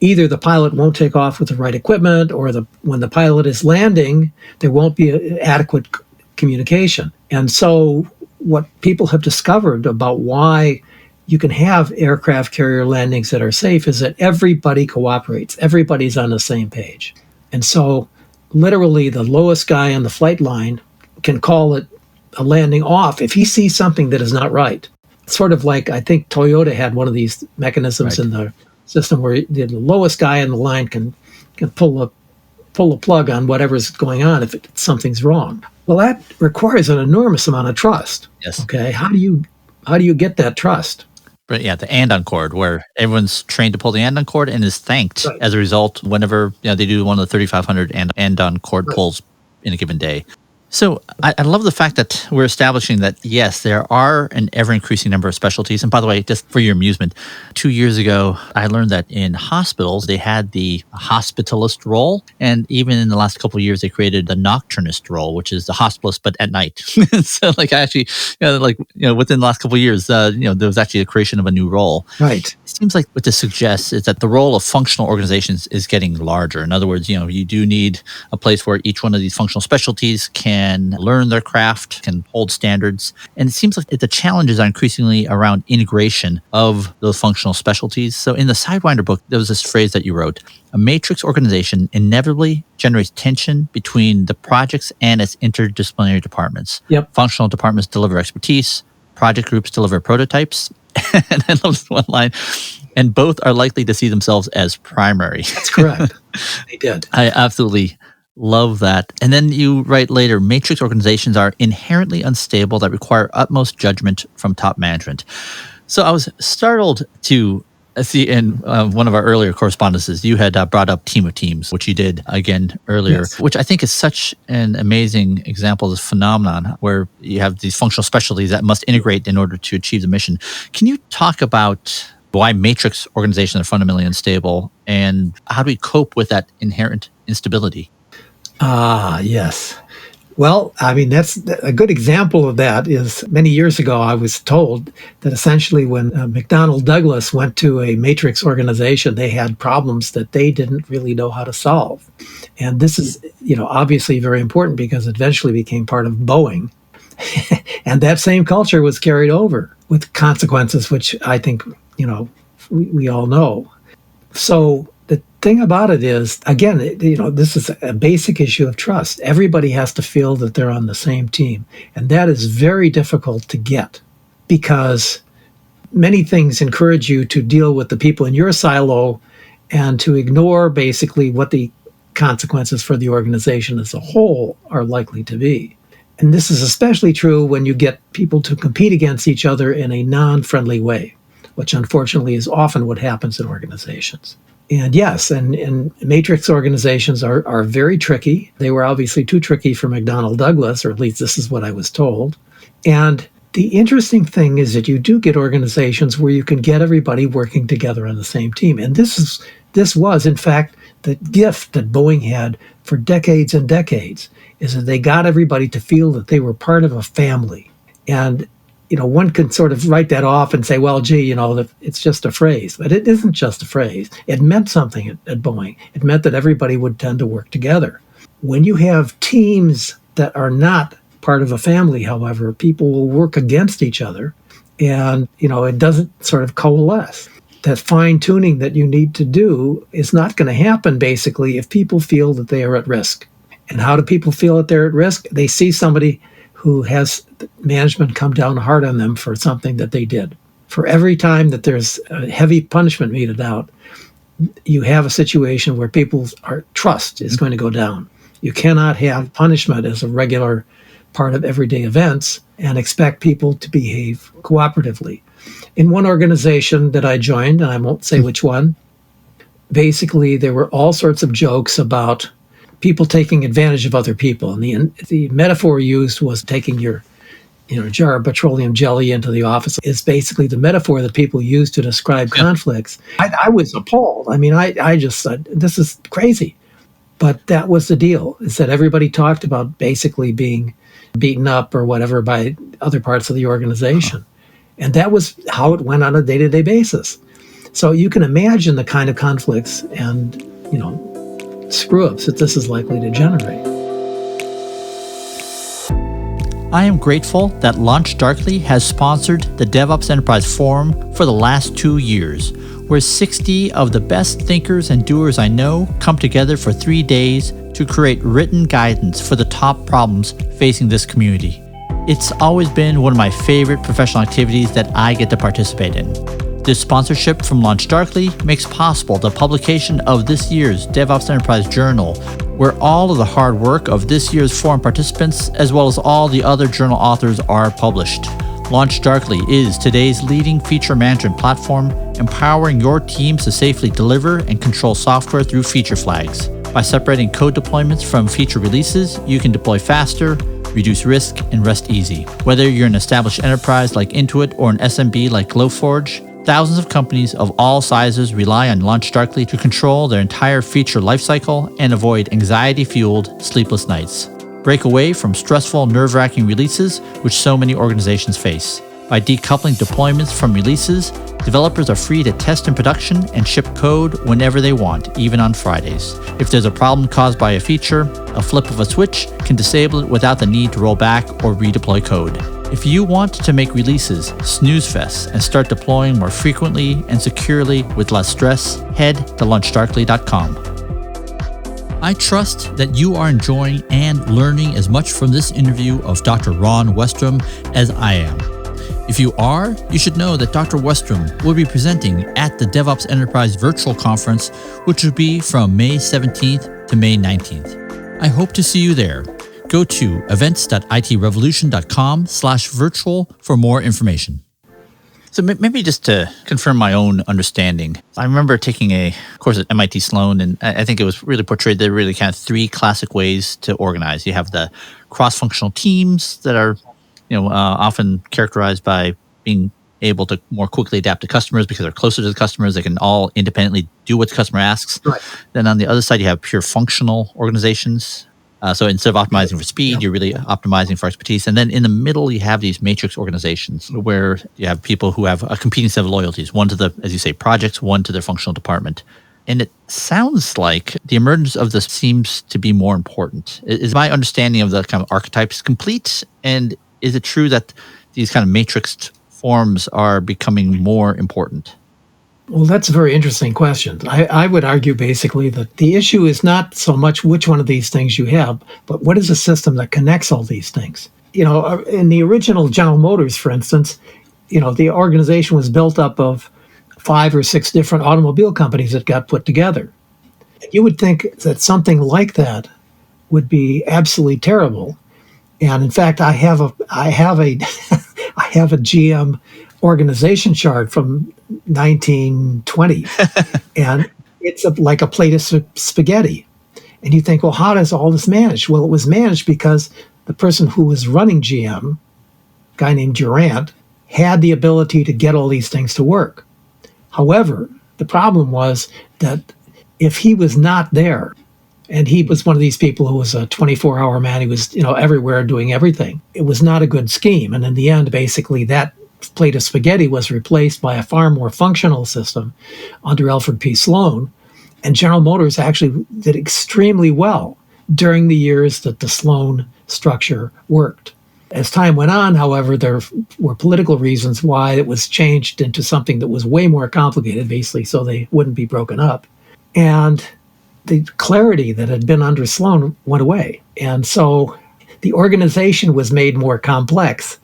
either the pilot won't take off with the right equipment, or when the pilot is landing, there won't be adequate communication. And so what people have discovered about why you can have aircraft carrier landings that are safe is that everybody cooperates. Everybody's on the same page. And so literally the lowest guy on the flight line can call it a landing off if he sees something that is not right. It's sort of like, I think Toyota had one of these mechanisms in the system where the lowest guy on the line can pull a plug on whatever's going on if something's wrong. Well, that requires an enormous amount of trust. Yes. Okay. How do you get that trust? But yeah, the andon cord, where everyone's trained to pull the andon cord and is thanked as a result whenever they do one of the 3,500 andon cord pulls in a given day. So I love the fact that we're establishing that, yes, there are an ever-increasing number of specialties. And by the way, just for your amusement, 2 years ago, I learned that in hospitals, they had the hospitalist role. And even in the last couple of years, they created the nocturnist role, which is the hospitalist, but at night. So within the last couple of years, there was actually a creation of a new role. Right. It seems like what this suggests is that the role of functional organizations is getting larger. In other words, you do need a place where each one of these functional specialties can learn their craft, can hold standards. And it seems like the challenges are increasingly around integration of those functional specialties. So in the Sidewinder book, there was this phrase that you wrote: a matrix organization inevitably generates tension between the projects and its interdisciplinary departments. Yep. Functional departments deliver expertise, project groups deliver prototypes. And I love this one line: and both are likely to see themselves as primary. That's correct. They did. I absolutely love that. And then you write later, matrix organizations are inherently unstable that require utmost judgment from top management. So I was startled to see in one of our earlier correspondences, you had brought up team of teams, which you did again earlier, which I think is such an amazing example of this phenomenon where you have these functional specialties that must integrate in order to achieve the mission. Can you talk about why matrix organizations are fundamentally unstable and how do we cope with that inherent instability? Yes. Well, I mean, that's a good example of that is many years ago, I was told that essentially when McDonnell Douglas went to a matrix organization, they had problems that they didn't really know how to solve. And this is, obviously very important because it eventually became part of Boeing. And that same culture was carried over with consequences, which I think, we all know. So the thing about it is, again, this is a basic issue of trust. Everybody has to feel that they're on the same team. And that is very difficult to get because many things encourage you to deal with the people in your silo and to ignore basically what the consequences for the organization as a whole are likely to be. And this is especially true when you get people to compete against each other in a non-friendly way, which unfortunately is often what happens in organizations. And yes, and matrix organizations are very tricky. They were obviously too tricky for McDonnell Douglas, or at least this is what I was told. And the interesting thing is that you do get organizations where you can get everybody working together on the same team. And this was, in fact, the gift that Boeing had for decades and decades, is that they got everybody to feel that they were part of a family. And one can sort of write that off and say, well, gee, it's just a phrase. But it isn't just a phrase. It meant something at Boeing. It meant that everybody would tend to work together. When you have teams that are not part of a family, however, people will work against each other. And, it doesn't sort of coalesce. That fine-tuning that you need to do is not going to happen, basically, if people feel that they are at risk. And how do people feel that they're at risk? They see somebody who has management come down hard on them for something that they did. For every time that there's a heavy punishment meted out, you have a situation where people's trust is going to go down. You cannot have punishment as a regular part of everyday events and expect people to behave cooperatively. In one organization that I joined, and I won't say which one, basically there were all sorts of jokes about people taking advantage of other people. And the metaphor used was taking your jar of petroleum jelly into the office is basically the metaphor that people use to describe conflicts. I was appalled. I mean, I just said, this is crazy. But that was the deal, is that everybody talked about basically being beaten up or whatever by other parts of the organization. And that was how it went on a day-to-day basis. So you can imagine the kind of conflicts and, screw-ups that this is likely to generate. I am grateful that Launch Darkly has sponsored the DevOps Enterprise Forum for the last 2 years, where 60 of the best thinkers and doers I know come together for 3 days to create written guidance for the top problems facing this community. It's always been one of my favorite professional activities that I get to participate in. This sponsorship from Launch Darkly makes possible the publication of this year's DevOps Enterprise Journal, where all of the hard work of this year's forum participants, as well as all the other journal authors, are published. Launch Darkly is today's leading feature management platform, empowering your teams to safely deliver and control software through feature flags. By separating code deployments from feature releases, you can deploy faster, reduce risk, and rest easy. Whether you're an established enterprise like Intuit or an SMB like Glowforge, thousands of companies of all sizes rely on Launch Darkly to control their entire feature lifecycle and avoid anxiety-fueled, sleepless nights. Break away from stressful, nerve-wracking releases which so many organizations face. By decoupling deployments from releases, developers are free to test in production and ship code whenever they want, even on Fridays. If there's a problem caused by a feature, a flip of a switch can disable it without the need to roll back or redeploy code. If you want to make releases snooze fests and start deploying more frequently and securely with less stress, head to launchdarkly.com. I trust that you are enjoying and learning as much from this interview of Dr. Ron Westrum as I am. If you are, you should know that Dr. Westrum will be presenting at the DevOps Enterprise Virtual Conference, which will be from May 17th to May 19th. I hope to see you there. Go to events.itrevolution.com/virtual for more information. So maybe just to confirm my own understanding, I remember taking a course at MIT Sloan, and I think it was really portrayed there really kind of 3 classic ways to organize. You have the cross-functional teams that are often characterized by being able to more quickly adapt to customers because they're closer to the customers. They can all independently do what the customer asks. Right. Then on the other side, you have pure functional organizations. So instead of optimizing for speed, you're really optimizing for expertise. And then in the middle, you have these matrix organizations where you have people who have a competing set of loyalties, one to the, as you say, projects, one to their functional department. And it sounds like the emergence of this seems to be more important. Is my understanding of the kind of archetypes complete? And is it true that these kind of matrixed forms are becoming more important? Well, that's a very interesting question. I would argue basically that the issue is not so much which one of these things you have, but what is a system that connects all these things? In the original General Motors, for instance, the organization was built up of 5 or 6 different automobile companies that got put together. You would think that something like that would be absolutely terrible. And in fact, I have a GM organization chart from 1920, and it's like a plate of spaghetti. And you think, well, how does all this manage? Well, it was managed because the person who was running GM, a guy named Durant, had the ability to get all these things to work. However, the problem was that if he was not there, and he was one of these people who was a 24-hour man, he was everywhere doing everything, it was not a good scheme. And in the end, basically, that plate of spaghetti was replaced by a far more functional system under Alfred P. Sloan. And General Motors actually did extremely well during the years that the Sloan structure worked. As time went on, however, there were political reasons why it was changed into something that was way more complicated, basically, so they wouldn't be broken up. And the clarity that had been under Sloan went away. And so the organization was made more complex.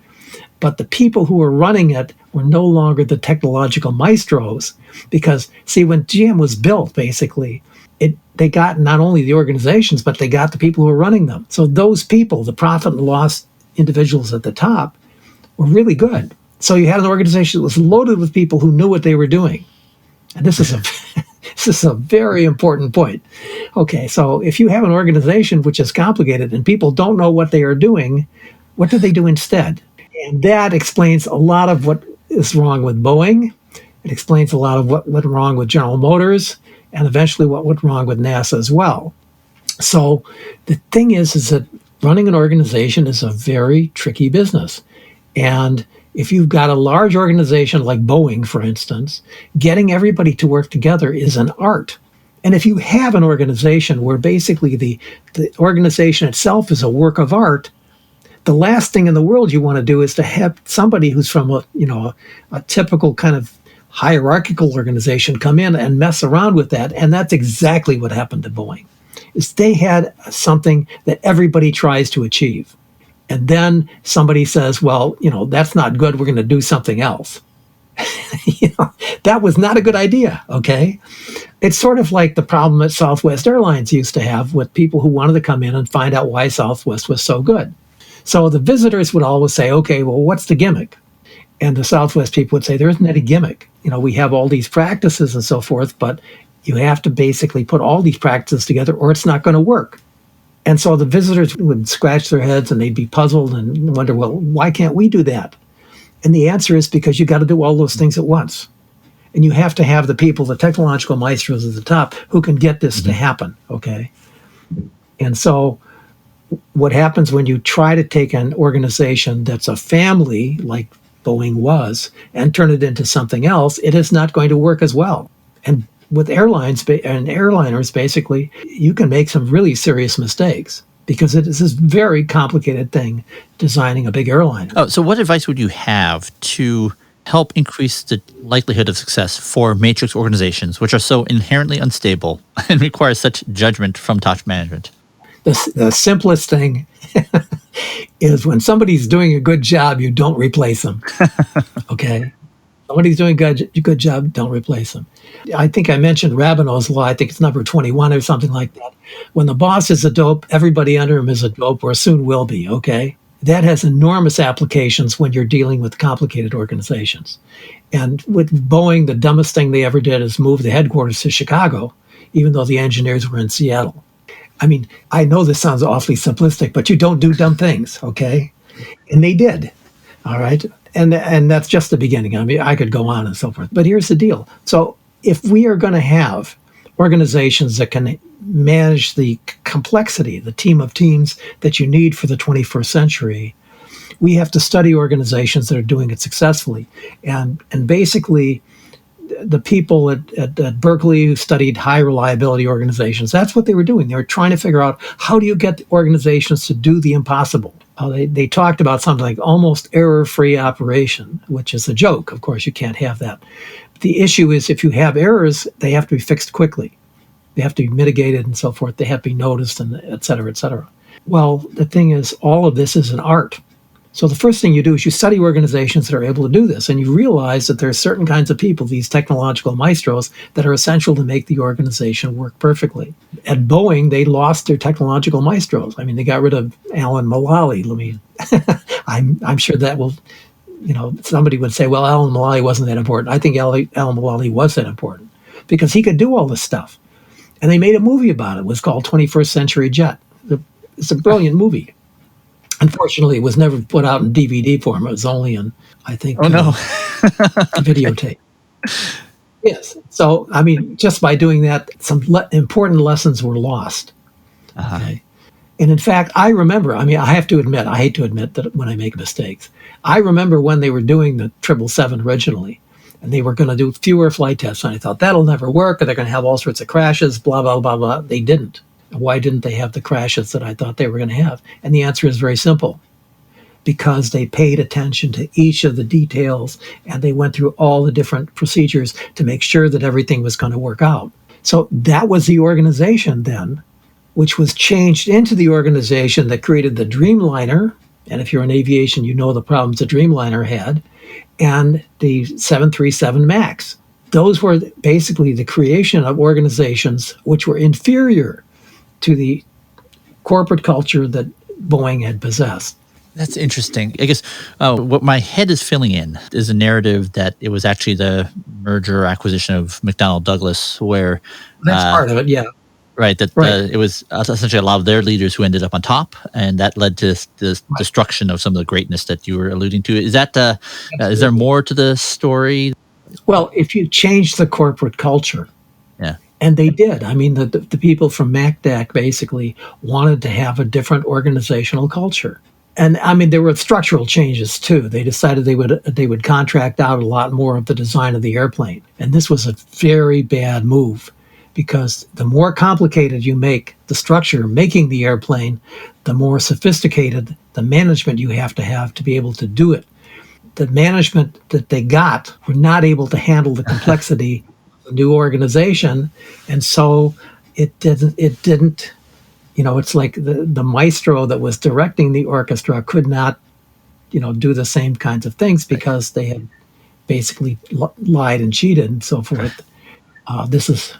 But the people who were running it were no longer the technological maestros because, see, when GM was built, basically, they got not only the organizations, but they got the people who were running them. So those people, the profit and loss individuals at the top were really good. So you had an organization that was loaded with people who knew what they were doing. And this is this is a very important point. Okay, so if you have an organization which is complicated and people don't know what they are doing, what do they do instead? And that explains a lot of what is wrong with Boeing. It explains a lot of what went wrong with General Motors, and eventually what went wrong with NASA as well. So the thing is that running an organization is a very tricky business. And if you've got a large organization like Boeing, for instance, getting everybody to work together is an art. And if you have an organization where basically the organization itself is a work of art, the last thing in the world you want to do is to have somebody who's from a typical kind of hierarchical organization come in and mess around with that. And that's exactly what happened to Boeing, is they had something that everybody tries to achieve. And then somebody says, well, that's not good. We're going to do something else. That was not a good idea, okay? It's sort of like the problem that Southwest Airlines used to have with people who wanted to come in and find out why Southwest was so good. So the visitors would always say, okay, well, what's the gimmick? And the Southwest people would say, there isn't any gimmick. We have all these practices and so forth, but you have to basically put all these practices together or it's not going to work. And so the visitors would scratch their heads and they'd be puzzled and wonder, well, why can't we do that? And the answer is because you got to do all those things at once. And you have to have the people, the technological maestros at the top, who can get this to happen, okay? And so what happens when you try to take an organization that's a family, like Boeing was, and turn it into something else, it is not going to work as well. And with airlines and airliners, basically, you can make some really serious mistakes because it is this very complicated thing, designing a big airline. Oh, so what advice would you have to help increase the likelihood of success for matrix organizations, which are so inherently unstable and require such judgment from top management? The simplest thing is when somebody's doing a good job, you don't replace them, okay? Somebody's doing a good job, don't replace them. I think I mentioned Rabineau's law. I think it's number 21 or something like that. When the boss is a dope, everybody under him is a dope, or soon will be, okay? That has enormous applications when you're dealing with complicated organizations. And with Boeing, the dumbest thing they ever did is move the headquarters to Chicago, even though the engineers were in Seattle. I mean, I know this sounds awfully simplistic, but you don't do dumb things, okay? And they did, all right? And that's just the beginning. I mean, I could go on and so forth. But here's the deal. So if we are going to have organizations that can manage the complexity, the team of teams that you need for the 21st century, we have to study organizations that are doing it successfully. And basically, the people at Berkeley who studied high reliability organizations, that's what they were doing. They were trying to figure out, how do you get organizations to do the impossible? They talked about something like almost error-free operation, which is a joke. Of course, you can't have that. The issue is if you have errors, they have to be fixed quickly. They have to be mitigated and so forth. They have to be noticed, and et cetera, et cetera. Well, the thing is, all of this is an art. So the first thing you do is you study organizations that are able to do this, and you realize that there are certain kinds of people, these technological maestros, that are essential to make the organization work perfectly. At Boeing, they lost their technological maestros. I mean, they got rid of Alan Mulally. I'm sure that will, somebody would say, well, Alan Mulally wasn't that important. I think Alan Mulally was that important because he could do all this stuff. And they made a movie about it. It was called 21st Century Jet. It's a brilliant movie. Unfortunately, it was never put out in DVD form. It was only in, I think, videotape. Yes. So, I mean, just by doing that, some important lessons were lost. Uh-huh. Okay. And in fact, I remember, I hate to admit that when I make mistakes, I remember when they were doing the 777 originally, and they were going to do fewer flight tests. And I thought, that'll never work, or they're going to have all sorts of crashes, blah, blah, blah, blah. They didn't. Why didn't they have the crashes that I thought they were going to have? And the answer is very simple. Because they paid attention to each of the details, and they went through all the different procedures to make sure that everything was going to work out. So that was the organization then, which was changed into the organization that created the Dreamliner. And if you're in aviation, you know the problems the Dreamliner had, and the 737 MAX. Those were basically the creation of organizations which were inferior to the corporate culture that Boeing had possessed. That's interesting. I guess what my head is filling in is a narrative that it was actually the merger or acquisition of McDonnell Douglas, where That's part of it, yeah. right, that Right. it was essentially a lot of their leaders who ended up on top, and that led to the Right. destruction of some of the greatness that you were alluding to. Is that is there Absolutely. more to the story? Well, if you change the corporate culture, Yeah, and they did. I mean, the people from MacDac basically wanted to have a different organizational culture. And I mean, there were structural changes too. They decided they would contract out a lot more of the design of the airplane. And this was a very bad move because the more complicated you make the structure making the airplane, the more sophisticated the management you have to be able to do it. The management that they got were not able to handle the complexity of the new organization, and so it didn't. It's like the maestro that was directing the orchestra could not, do the same kinds of things because they had basically lied and cheated and so forth. This is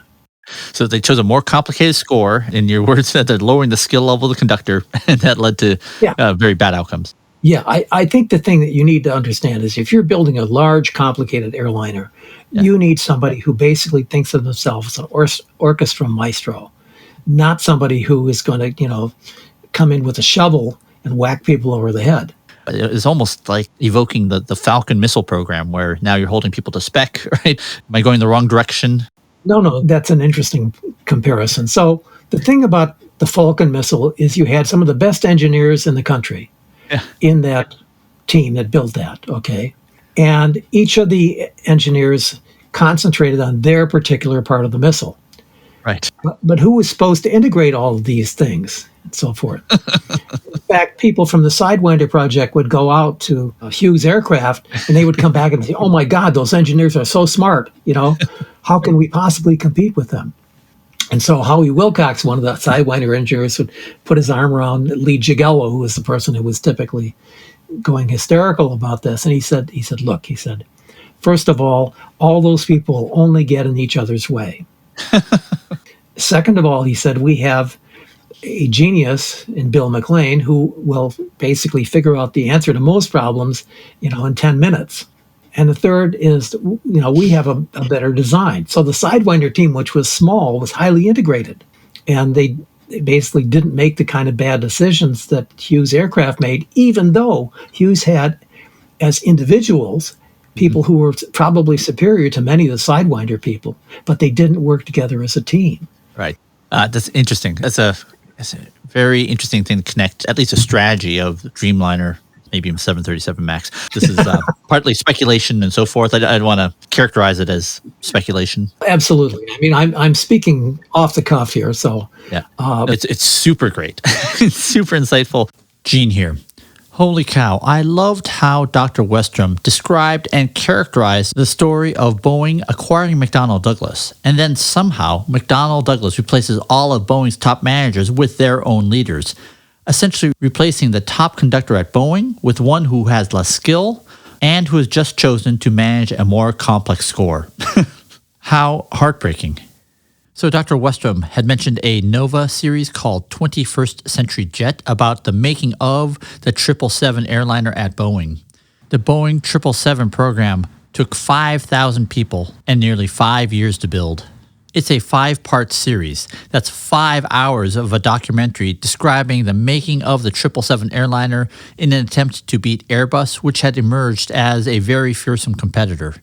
so they chose a more complicated score. In your words, said they're lowering the skill level of the conductor, and that led to yeah. very bad outcomes. Yeah, I think the thing that you need to understand is if you're building a large, complicated airliner, you need somebody who basically thinks of themselves as an orchestra maestro, not somebody who is going to, come in with a shovel and whack people over the head. It's almost like evoking the Falcon missile program, where now you're holding people to spec, right? Am I going the wrong direction? No, that's an interesting comparison. So the thing about the Falcon missile is you had some of the best engineers in the country in that team that built that, okay? And each of the engineers concentrated on their particular part of the missile. Right. But who was supposed to integrate all of these things and so forth? In fact, people from the Sidewinder project would go out to Hughes Aircraft and they would come back and say, oh my God, those engineers are so smart. How can we possibly compete with them? And so Howie Wilcox, one of the Sidewinder engineers, would put his arm around Lee Jagello, who was the person who was typically going hysterical about this. And he said, look, first of all those people only get in each other's way. Second of all, he said, we have a genius in Bill McLean who will basically figure out the answer to most problems, in 10 minutes. And the third is, we have a better design. So the Sidewinder team, which was small, was highly integrated. And they basically didn't make the kind of bad decisions that Hughes Aircraft made, even though Hughes had, as individuals, people who were probably superior to many of the Sidewinder people, but they didn't work together as a team. Right. That's interesting. That's a very interesting thing to connect, at least a strategy of Dreamliner, maybe 737 MAX. This is partly speculation and so forth. I'd want to characterize it as speculation. Absolutely. I mean, I'm speaking off the cuff here, so yeah, it's super great. It's super insightful. Gene here. Holy cow, I loved how Dr. Westrum described and characterized the story of Boeing acquiring McDonnell Douglas, and then somehow McDonnell Douglas replaces all of Boeing's top managers with their own leaders, essentially replacing the top conductor at Boeing with one who has less skill and who has just chosen to manage a more complex score. How heartbreaking. So Dr. Westrum had mentioned a Nova series called 21st Century Jet about the making of the 777 airliner at Boeing. The Boeing 777 program took 5,000 people and nearly 5 years to build. It's a 5-part series. That's 5 hours of a documentary describing the making of the 777 airliner in an attempt to beat Airbus, which had emerged as a very fearsome competitor.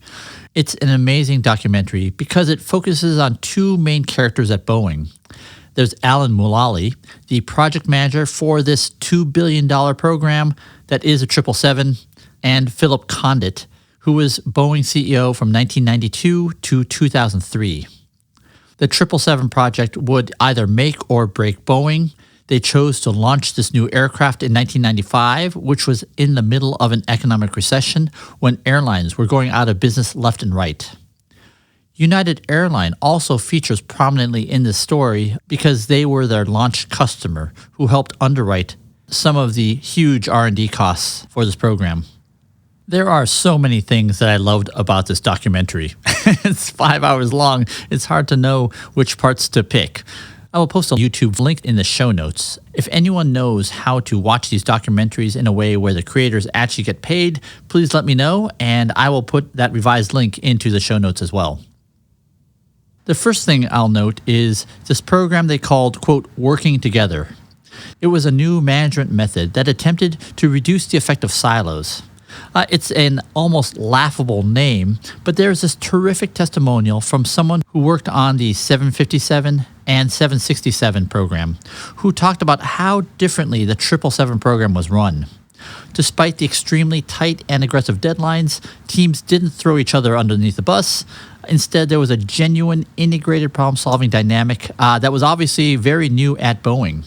It's an amazing documentary because it focuses on two main characters at Boeing. There's Alan Mulally, the project manager for this $2 billion program that is a 777, and Philip Condit, who was Boeing CEO from 1992 to 2003. The 777 project would either make or break Boeing. They chose to launch this new aircraft in 1995, which was in the middle of an economic recession when airlines were going out of business left and right. United Airlines also features prominently in this story because they were their launch customer who helped underwrite some of the huge R&D costs for this program. There are so many things that I loved about this documentary. It's 5 hours long. It's hard to know which parts to pick. I will post a YouTube link in the show notes. If anyone knows how to watch these documentaries in a way where the creators actually get paid, please let me know, and I will put that revised link into the show notes as well. The first thing I'll note is this program they called, quote, Working Together. It was a new management method that attempted to reduce the effect of silos. It's an almost laughable name, but there's this terrific testimonial from someone who worked on the 757 and 767 program, who talked about how differently the 777 program was run. Despite the extremely tight and aggressive deadlines, teams didn't throw each other underneath the bus. Instead, there was a genuine integrated problem-solving dynamic that was obviously very new at Boeing.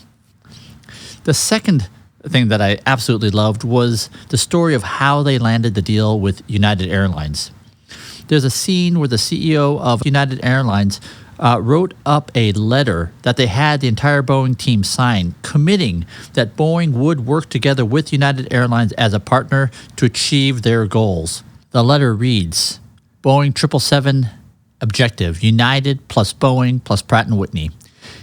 The second thing that I absolutely loved was the story of how they landed the deal with United Airlines. There's a scene where the CEO of United Airlines wrote up a letter that they had the entire Boeing team sign, committing that Boeing would work together with United Airlines as a partner to achieve their goals. The letter reads, Boeing 777 objective, United plus Boeing plus Pratt & Whitney.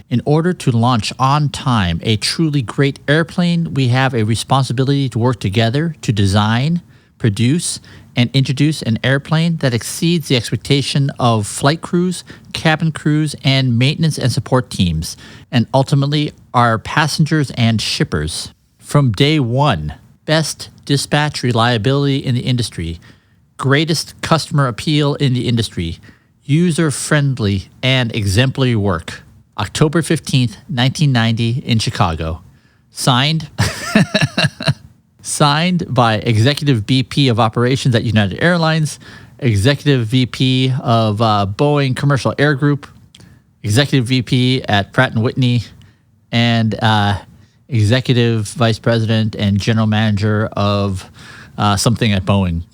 In order to launch on time a truly great airplane, we have a responsibility to work together to design, produce, and introduce an airplane that exceeds the expectation of flight crews, cabin crews, and maintenance and support teams, and ultimately our passengers and shippers. From day one, best dispatch reliability in the industry, greatest customer appeal in the industry, user-friendly and exemplary work. October 15th, 1990 in Chicago. Signed by Executive VP of Operations at United Airlines, Executive VP of Boeing Commercial Air Group, Executive VP at Pratt & Whitney, and Executive Vice President and General Manager of something at Boeing.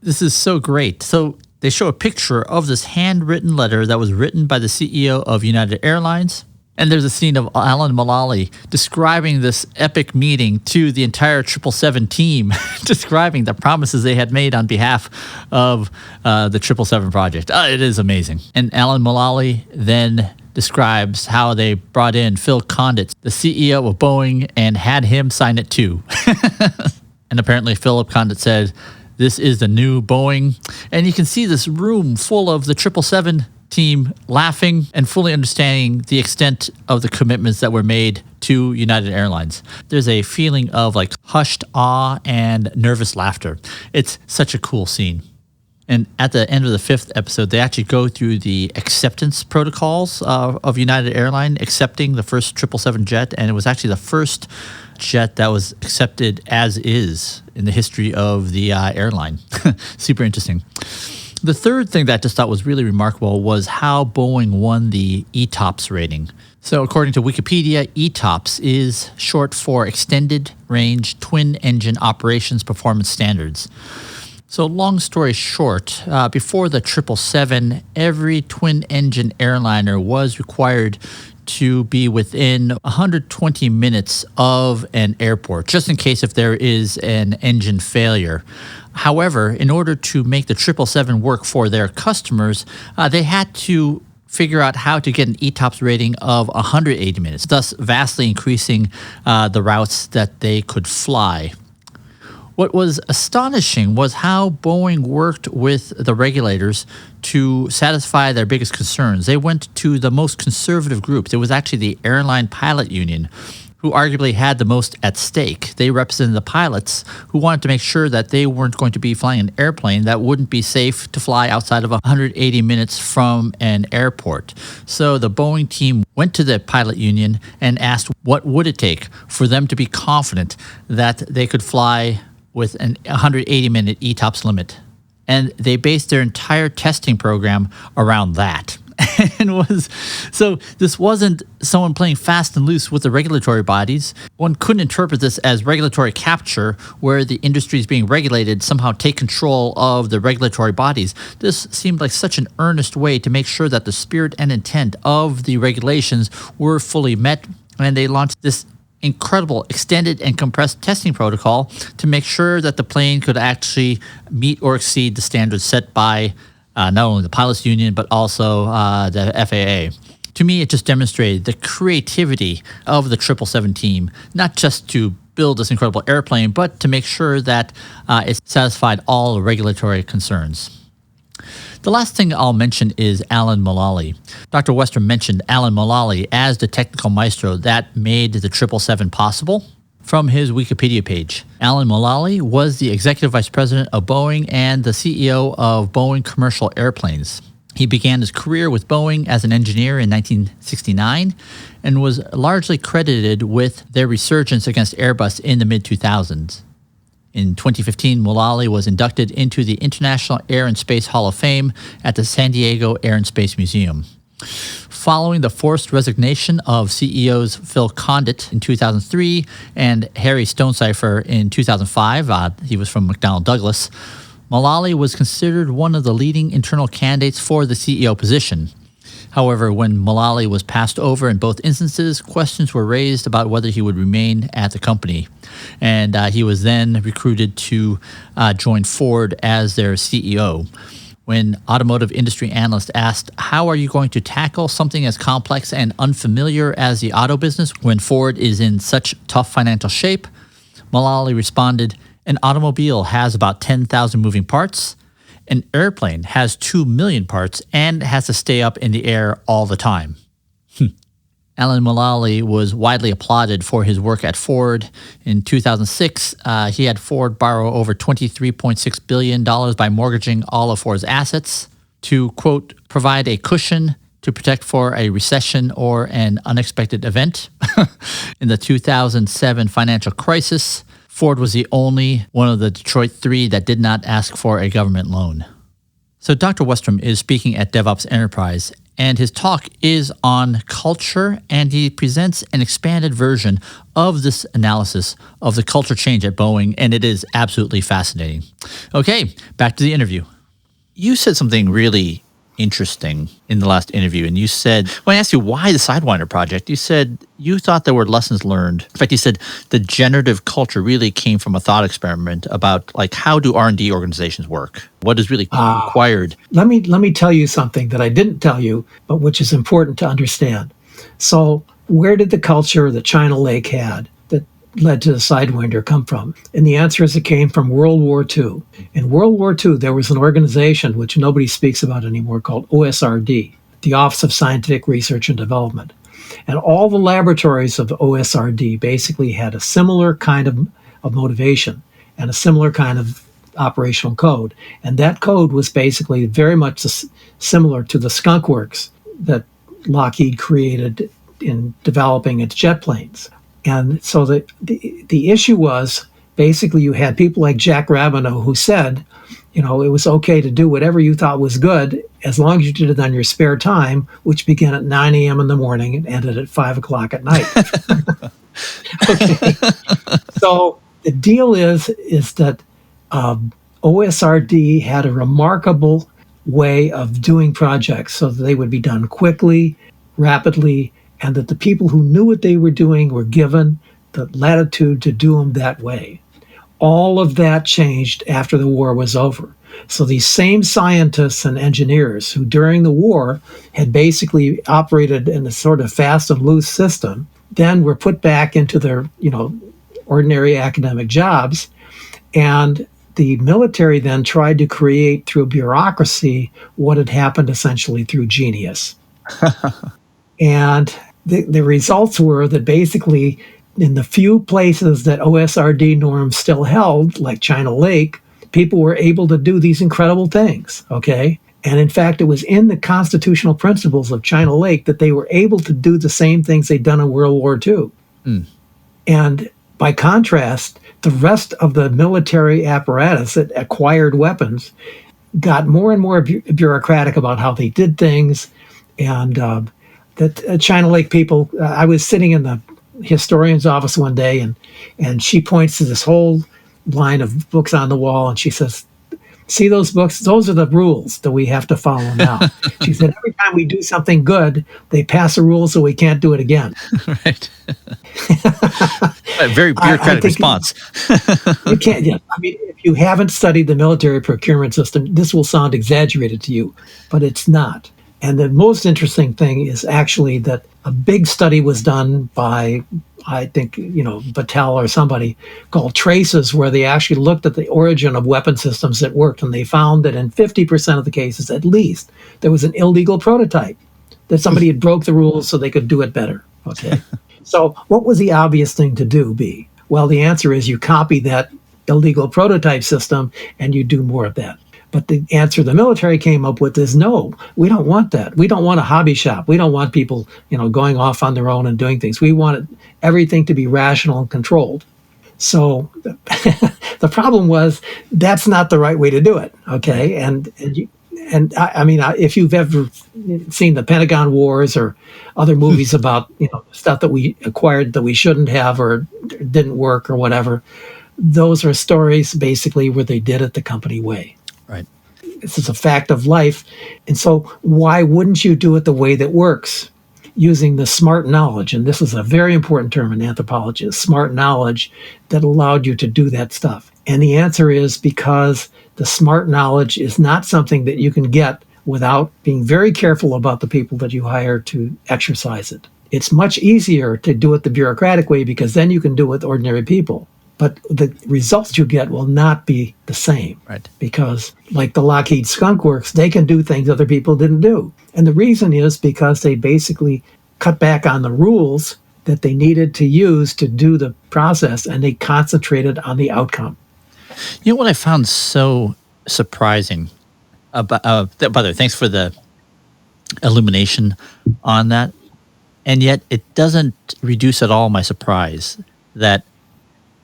This is so great. So they show a picture of this handwritten letter that was written by the CEO of United Airlines. And there's a scene of Alan Mulally describing this epic meeting to the entire 777 team, describing the promises they had made on behalf of the 777 project. It is amazing. And Alan Mulally then describes how they brought in Phil Condit, the CEO of Boeing, and had him sign it too. And apparently Philip Condit said, this is the new Boeing. And you can see this room full of the 777 team laughing and fully understanding the extent of the commitments that were made to United Airlines. There's a feeling of like hushed awe and nervous laughter. It's such a cool scene. And at the end of the fifth episode, they actually go through the acceptance protocols of United Airlines accepting the first 777 jet. And it was actually the first jet that was accepted as is in the history of the airline. Super interesting. The third thing that I just thought was really remarkable was how Boeing won the ETOPS rating. So according to Wikipedia, ETOPS is short for Extended Range Twin Engine Operations Performance Standards. So long story short, before the 777, every twin-engine airliner was required to be within 120 minutes of an airport, just in case if there is an engine failure. However, in order to make the 777 work for their customers, they had to figure out how to get an ETOPS rating of 180 minutes, thus vastly increasing the routes that they could fly. What was astonishing was how Boeing worked with the regulators to satisfy their biggest concerns. They went to the most conservative groups. It was actually the Airline Pilot Union, who arguably had the most at stake. They represented the pilots who wanted to make sure that they weren't going to be flying an airplane that wouldn't be safe to fly outside of 180 minutes from an airport. So the Boeing team went to the pilot union and asked what would it take for them to be confident that they could fly with an 180-minute ETOPS limit. And they based their entire testing program around that. And so this wasn't someone playing fast and loose with the regulatory bodies. One couldn't interpret this as regulatory capture, where the industry is being regulated somehow take control of the regulatory bodies. This seemed like such an earnest way to make sure that the spirit and intent of the regulations were fully met. And they launched this incredible extended and compressed testing protocol to make sure that the plane could actually meet or exceed the standards set by not only the pilots union, but also the FAA. To me, it just demonstrated the creativity of the 777 team, not just to build this incredible airplane, but to make sure that it satisfied all regulatory concerns. The last thing I'll mention is Alan Mulally. Dr. Westrum mentioned Alan Mulally as the technical maestro that made the 777 possible. From his Wikipedia page, Alan Mulally was the executive vice president of Boeing and the CEO of Boeing Commercial Airplanes. He began his career with Boeing as an engineer in 1969 and was largely credited with their resurgence against Airbus in the mid-2000s. In 2015, Mulally was inducted into the International Air and Space Hall of Fame at the San Diego Air and Space Museum. Following the forced resignation of CEOs Phil Condit in 2003 and Harry Stonecipher in 2005, he was from McDonnell Douglas, Mulally was considered one of the leading internal candidates for the CEO position. However, when Mulally was passed over in both instances, questions were raised about whether he would remain at the company. And he was then recruited to join Ford as their CEO. When automotive industry analysts asked, how are you going to tackle something as complex and unfamiliar as the auto business when Ford is in such tough financial shape? Mulally responded, an automobile has about 10,000 moving parts. An airplane has 2 million parts and has to stay up in the air all the time. Alan Mulally was widely applauded for his work at Ford. In 2006, he had Ford borrow over $23.6 billion by mortgaging all of Ford's assets to, quote, provide a cushion to protect for a recession or an unexpected event. In the 2007 financial crisis, Ford was the only one of the Detroit Three that did not ask for a government loan. So Dr. Westrum is speaking at DevOps Enterprise, and his talk is on culture, and he presents an expanded version of this analysis of the culture change at Boeing, and it is absolutely fascinating. Okay, back to the interview. You said something really interesting in the last interview, and you said, when I asked you why the Sidewinder project, you said you thought there were lessons learned. In fact, you said the generative culture really came from a thought experiment about like how do R&D organizations work? What is really required? Let me tell you something that I didn't tell you, but which is important to understand. So where did the culture that China Lake had that led to the Sidewinder come from? And the answer is it came from World War II. In World War II, there was an organization which nobody speaks about anymore called OSRD, the Office of Scientific Research and Development. And all the laboratories of the OSRD basically had a similar kind of motivation and a similar kind of operational code. And that code was basically very much similar to the skunk works that Lockheed created in developing its jet planes. And so the issue was basically you had people like Jack Rabineau who said, you know, it was okay to do whatever you thought was good as long as you did it on your spare time, which began at 9 a.m. in the morning and ended at 5 o'clock at night. Okay. So the deal is that OSRD had a remarkable way of doing projects so that they would be done quickly, rapidly, and that the people who knew what they were doing were given the latitude to do them that way. All of that changed after the war was over. So these same scientists and engineers who during the war had basically operated in a sort of fast and loose system, then were put back into their, ordinary academic jobs. And the military then tried to create through bureaucracy what had happened essentially through genius. And the results were that basically in the few places that OSRD norms still held, like China Lake, people were able to do these incredible things, okay? And in fact, it was in the constitutional principles of China Lake that they were able to do the same things they'd done in World War II. Mm. And by contrast, the rest of the military apparatus that acquired weapons got more and more bureaucratic about how they did things. And that China Lake people, I was sitting in the historian's office one day, and she points to this whole line of books on the wall, and she says, see those books? Those are the rules that we have to follow now. She said, every time we do something good, they pass a rule so we can't do it again. Right. A very bureaucratic response. You can't, yeah. I mean, if you haven't studied the military procurement system, this will sound exaggerated to you, but it's not. And the most interesting thing is actually that a big study was done by, I think, Battelle or somebody, called Traces, where they actually looked at the origin of weapon systems that worked. And they found that in 50% of the cases, at least, there was an illegal prototype, that somebody had broke the rules so they could do it better. Okay. So what was the obvious thing to do, B? Well, the answer is you copy that illegal prototype system and you do more of that. But the answer the military came up with is no, we don't want that. We don't want a hobby shop. We don't want people, going off on their own and doing things. We want everything to be rational and controlled. So the problem was that's not the right way to do it. Okay. If you've ever seen the Pentagon Wars or other movies about, stuff that we acquired that we shouldn't have or didn't work or whatever, those are stories basically where they did it the company way. Right. This is a fact of life. And so why wouldn't you do it the way that works? Using the smart knowledge, and this is a very important term in anthropology, smart knowledge that allowed you to do that stuff. And the answer is because the smart knowledge is not something that you can get without being very careful about the people that you hire to exercise it. It's much easier to do it the bureaucratic way because then you can do it with ordinary people. But the results you get will not be the same. Right. Because like the Lockheed Skunk Works, they can do things other people didn't do. And the reason is because they basically cut back on the rules that they needed to use to do the process, and they concentrated on the outcome. You know what I found so surprising about, by the way, thanks for the illumination on that. And yet it doesn't reduce at all my surprise that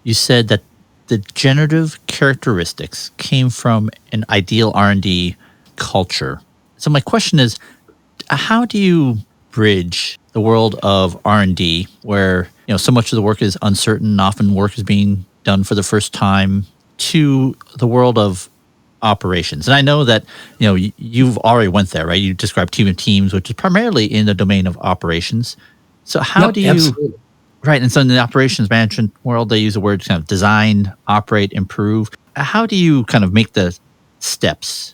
you said that the generative characteristics came from an ideal R&D culture. So my question is, how do you bridge the world of R&D where, so much of the work is uncertain, often work is being done for the first time, to the world of operations? And I know that, you've already went there, right? You described team of teams, which is primarily in the domain of operations. So how do you... Absolutely. Right. And so in the operations management world, they use the words kind of design, operate, improve. How do you kind of make the steps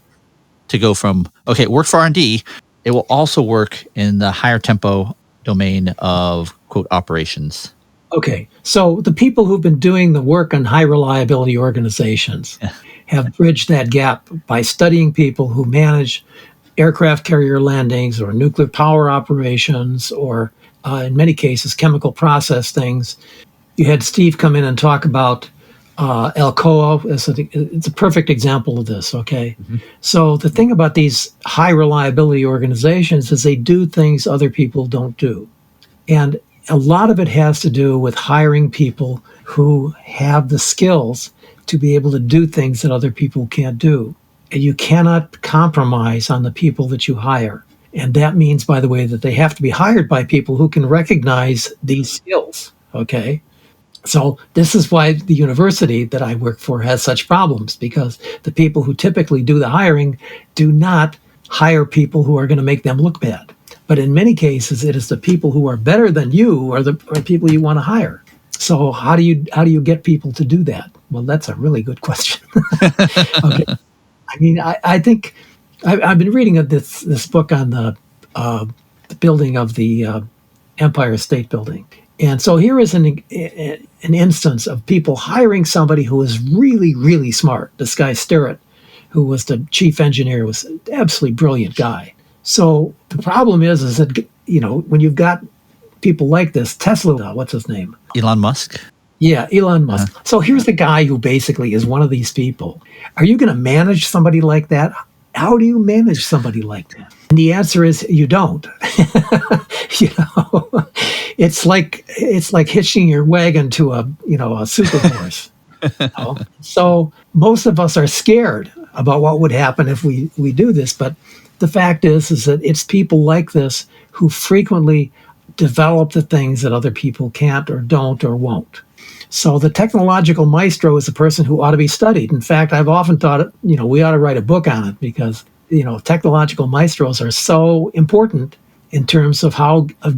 to go from, okay, it worked for R&D, it will also work in the higher tempo domain of, quote, operations? Okay. So the people who've been doing the work on high reliability organizations have bridged that gap by studying people who manage aircraft carrier landings or nuclear power operations or in many cases, chemical process things. You had Steve come in and talk about Alcoa. It's a perfect example of this, okay? Mm-hmm. So the thing about these high reliability organizations is they do things other people don't do. And a lot of it has to do with hiring people who have the skills to be able to do things that other people can't do. And you cannot compromise on the people that you hire. And that means, by the way, that they have to be hired by people who can recognize these skills, okay? So this is why the university that I work for has such problems, because the people who typically do the hiring do not hire people who are going to make them look bad. But in many cases, it is the people who are better than you are the people you want to hire. So how do you get people to do that? Well, that's a really good question. Okay. I mean, I think... I've been reading this book on the building of the Empire State Building. And so here is an instance of people hiring somebody who is really, really smart. This guy Sterrett, who was the chief engineer, was an absolutely brilliant guy. So the problem is that, when you've got people like this, Tesla, what's his name? Elon Musk? Yeah, Elon Musk. So here's the guy who basically is one of these people. Are you going to manage somebody like that? How do you manage somebody like that? And the answer is you don't. It's like hitching your wagon to a super horse. So most of us are scared about what would happen if we do this. But the fact is that it's people like this who frequently develop the things that other people can't or don't or won't. So the technological maestro is a person who ought to be studied. In fact, I've often thought, we ought to write a book on it because, technological maestros are so important in terms of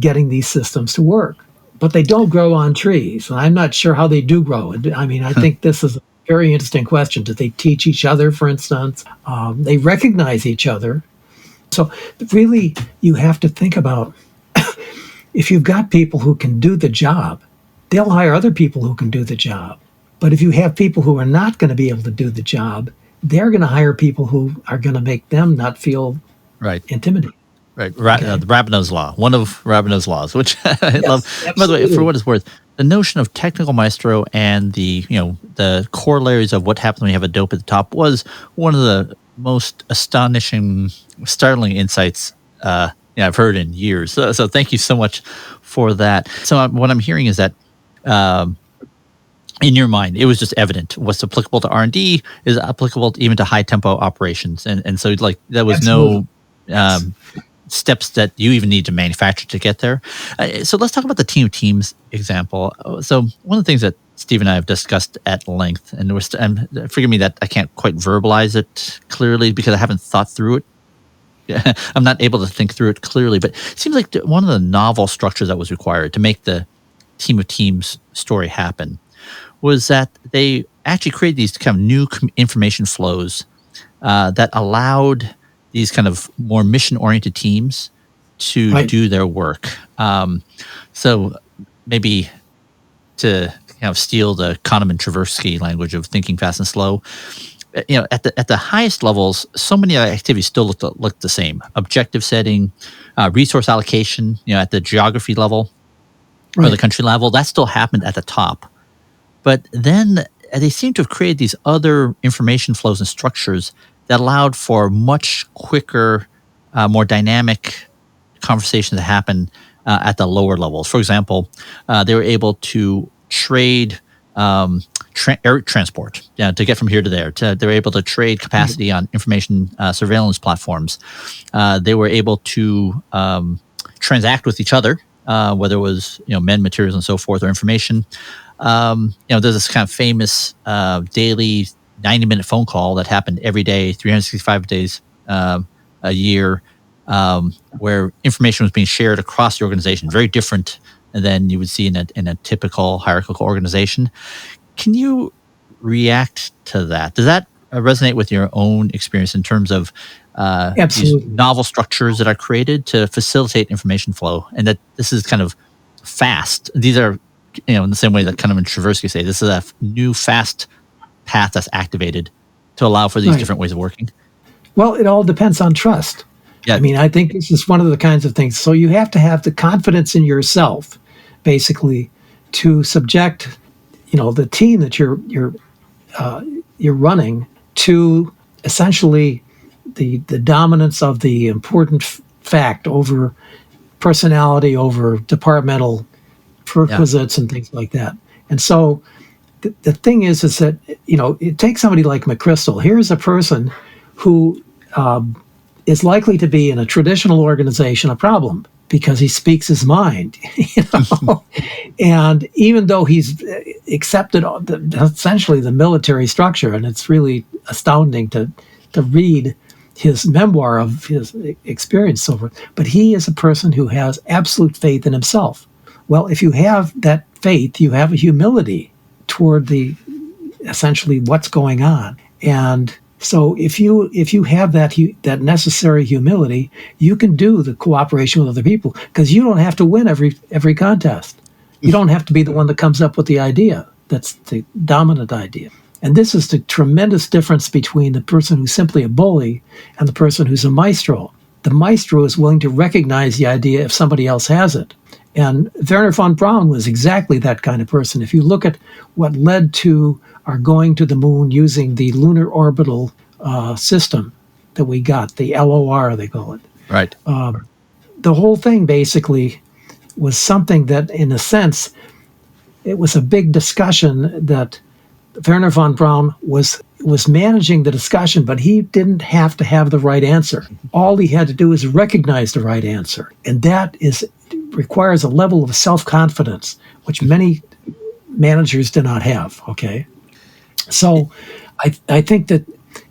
getting these systems to work. But they don't grow on trees. And I'm not sure how they do grow. I mean, I think this is a very interesting question. Do they teach each other, for instance? They recognize each other. So really, you have to think about if you've got people who can do the job, they'll hire other people who can do the job. But if you have people who are not going to be able to do the job, they're going to hire people who are going to make them not feel intimidated. Right. The Rabineau's law, one of Rabineau's laws, which I love. Absolutely. By the way, for what it's worth, the notion of technical maestro and the corollaries of what happens when you have a dope at the top was one of the most astonishing, startling insights I've heard in years. So thank you so much for that. So what I'm hearing is that in your mind, it was just evident what's applicable to R&D is applicable even to high tempo operations, and so like there was Absolutely. no steps that you even need to manufacture to get there. So let's talk about the team of teams example. So one of the things that Steve and I have discussed at length, and forgive me that I can't quite verbalize it clearly because I haven't thought through it. I'm not able to think through it clearly, but it seems like one of the novel structures that was required to make the team of teams story happen was that they actually created these kind of new information flows that allowed these kind of more mission-oriented teams to do their work. So maybe to kind of steal the Kahneman Tversky language of thinking fast and slow, at the highest levels, so many activities still look the same. Objective setting, resource allocation, at the geography level or the country level, that still happened at the top. But then they seem to have created these other information flows and structures that allowed for much quicker, more dynamic conversations to happen at the lower levels. For example, they were able to trade air transport to get from here to there. They were able to trade capacity on information surveillance platforms. They were able to transact with each other, whether it was men, materials, and so forth, or information. There's this kind of famous daily 90-minute phone call that happened every day, 365 days a year, where information was being shared across the organization, very different than you would see in a typical hierarchical organization. Can you react to that? Does that resonate with your own experience in terms of these novel structures that are created to facilitate information flow, and that this is kind of fast? These are, in the same way that Kahneman and Tversky say, this is a new fast path that's activated to allow for these different ways of working? Well, it all depends on trust. Yeah. I mean, I think this is one of the kinds of things. So you have to have the confidence in yourself, basically, to subject, the team that you're running to essentially the dominance of the important fact over personality, over departmental prerequisites and things like that. And so the thing is that, it takes somebody like McChrystal. Here's a person who is likely to be in a traditional organization a problem because he speaks his mind, and even though he's accepted essentially the military structure, and it's really astounding to read his memoir of his experience so forth, but he is a person who has absolute faith in himself. Well, if you have that faith, you have a humility toward essentially what's going on. And so if you have that necessary humility, you can do the cooperation with other people, because you don't have to win every contest. You don't have to be the one that comes up with the idea. That's the dominant idea. And this is the tremendous difference between the person who's simply a bully and the person who's a maestro. The maestro is willing to recognize the idea if somebody else has it. And Wernher von Braun was exactly that kind of person. If you look at what led to our going to the moon using the lunar orbital system that we got, the LOR they call it. Right. The whole thing basically was something that, in a sense, it was a big discussion that Wernher von Braun was managing the discussion, but he didn't have to have the right answer. All he had to do is recognize the right answer. And that requires a level of self-confidence, which many managers do not have, okay? So I think that,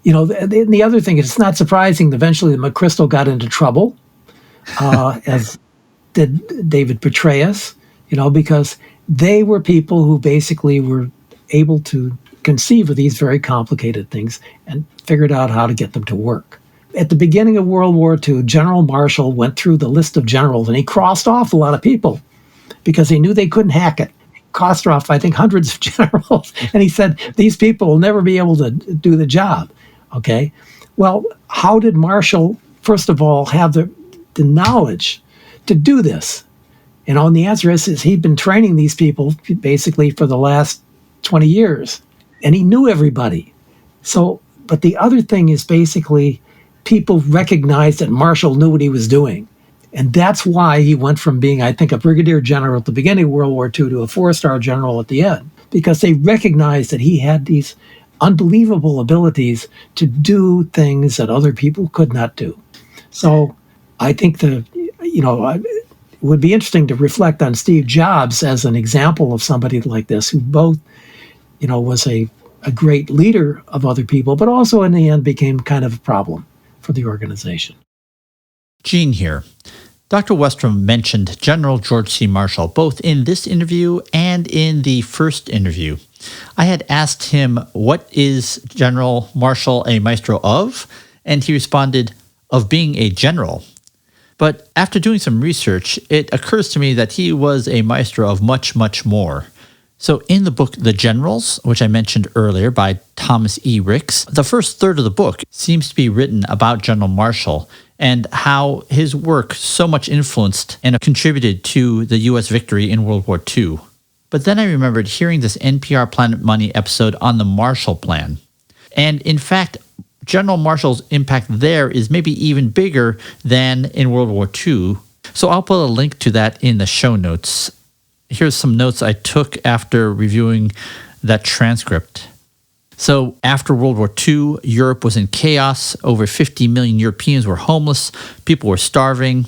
the other thing is, it's not surprising eventually that McChrystal got into trouble, as did David Petraeus, because they were people who basically were able to conceive of these very complicated things and figured out how to get them to work. At the beginning of World War II, General Marshall went through the list of generals, and he crossed off a lot of people because he knew they couldn't hack it. Crossed off, I think, hundreds of generals. And he said, these people will never be able to do the job. Okay? Well, how did Marshall, first of all, have the knowledge to do this? And the answer is he'd been training these people basically for the last 20 years. And he knew everybody. So, but the other thing is basically people recognized that Marshall knew what he was doing. And that's why he went from being, I think, a brigadier general at the beginning of World War II to a 4-star general at the end, because they recognized that he had these unbelievable abilities to do things that other people could not do. So I think it would be interesting to reflect on Steve Jobs as an example of somebody like this, who both, was a great leader of other people, but also in the end became kind of a problem for the organization. Gene here. Dr. Westrum mentioned General George C. Marshall both in this interview and in the first interview. I had asked him, what is General Marshall a maestro of? And he responded, of being a general. But after doing some research, it occurs to me that he was a maestro of much, much more. So in the book The Generals, which I mentioned earlier by Thomas E. Ricks, the first third of the book seems to be written about General Marshall and how his work so much influenced and contributed to the U.S. victory in World War II. But then I remembered hearing this NPR Planet Money episode on the Marshall Plan. And in fact, General Marshall's impact there is maybe even bigger than in World War II. So I'll put a link to that in the show notes. Here's some notes I took after reviewing that transcript. So after World War II, Europe was in chaos. Over 50 million Europeans were homeless. People were starving.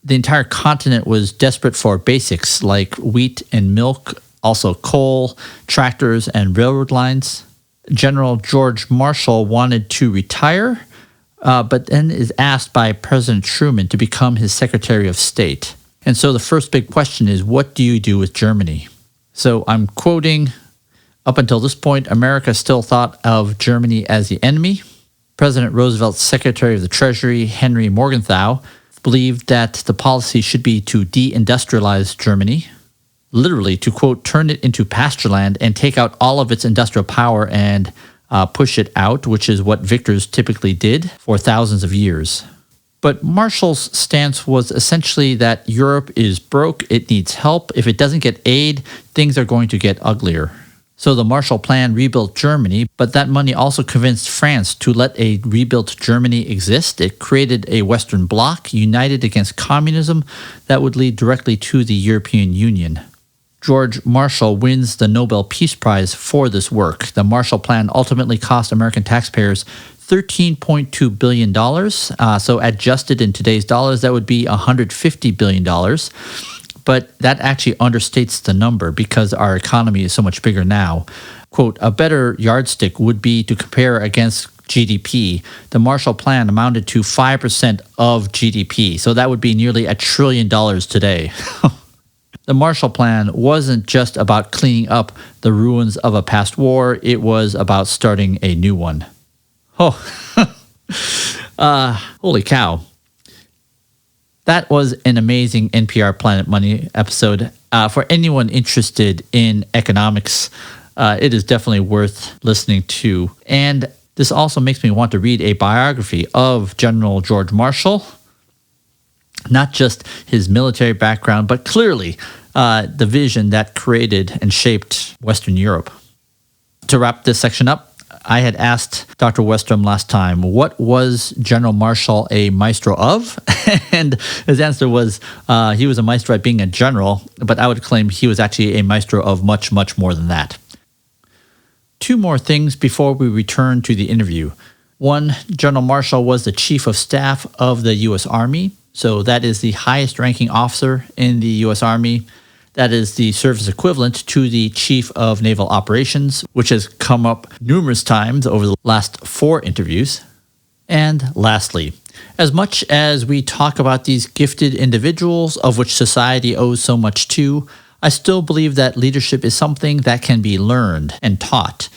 The entire continent was desperate for basics like wheat and milk, also coal, tractors, and railroad lines. General George Marshall wanted to retire, but then is asked by President Truman to become his Secretary of State. And so the first big question is, what do you do with Germany? So I'm quoting, up until this point, America still thought of Germany as the enemy. President Roosevelt's Secretary of the Treasury, Henry Morgenthau, believed that the policy should be to deindustrialize Germany, literally to, quote, turn it into pasture land and take out all of its industrial power and push it out, which is what victors typically did for thousands of years. But Marshall's stance was essentially that Europe is broke, it needs help. If it doesn't get aid, things are going to get uglier. So the Marshall Plan rebuilt Germany, but that money also convinced France to let a rebuilt Germany exist. It created a Western bloc united against communism that would lead directly to the European Union. George Marshall wins the Nobel Peace Prize for this work. The Marshall Plan ultimately cost American taxpayers $13.2 billion. So adjusted in today's dollars, that would be $150 billion. But that actually understates the number because our economy is so much bigger now. Quote, a better yardstick would be to compare against GDP. The Marshall Plan amounted to 5% of GDP. So that would be nearly $1 trillion today. The Marshall Plan wasn't just about cleaning up the ruins of a past war. It was about starting a new one. Oh, holy cow. That was an amazing NPR Planet Money episode. For anyone interested in economics, it is definitely worth listening to. And this also makes me want to read a biography of General George Marshall. Not just his military background, but clearly the vision that created and shaped Western Europe. To wrap this section up, I had asked Dr. Westrum last time, what was General Marshall a maestro of? And his answer was he was a maestro at being a general, but I would claim he was actually a maestro of much, much more than that. Two more things before we return to the interview. One, General Marshall was the Chief of Staff of the U.S. Army. So that is the highest ranking officer in the U.S. Army. That is the service equivalent to the Chief of Naval Operations, which has come up numerous times over the last 4 interviews. And lastly, as much as we talk about these gifted individuals of which society owes so much to, I still believe that leadership is something that can be learned and taught.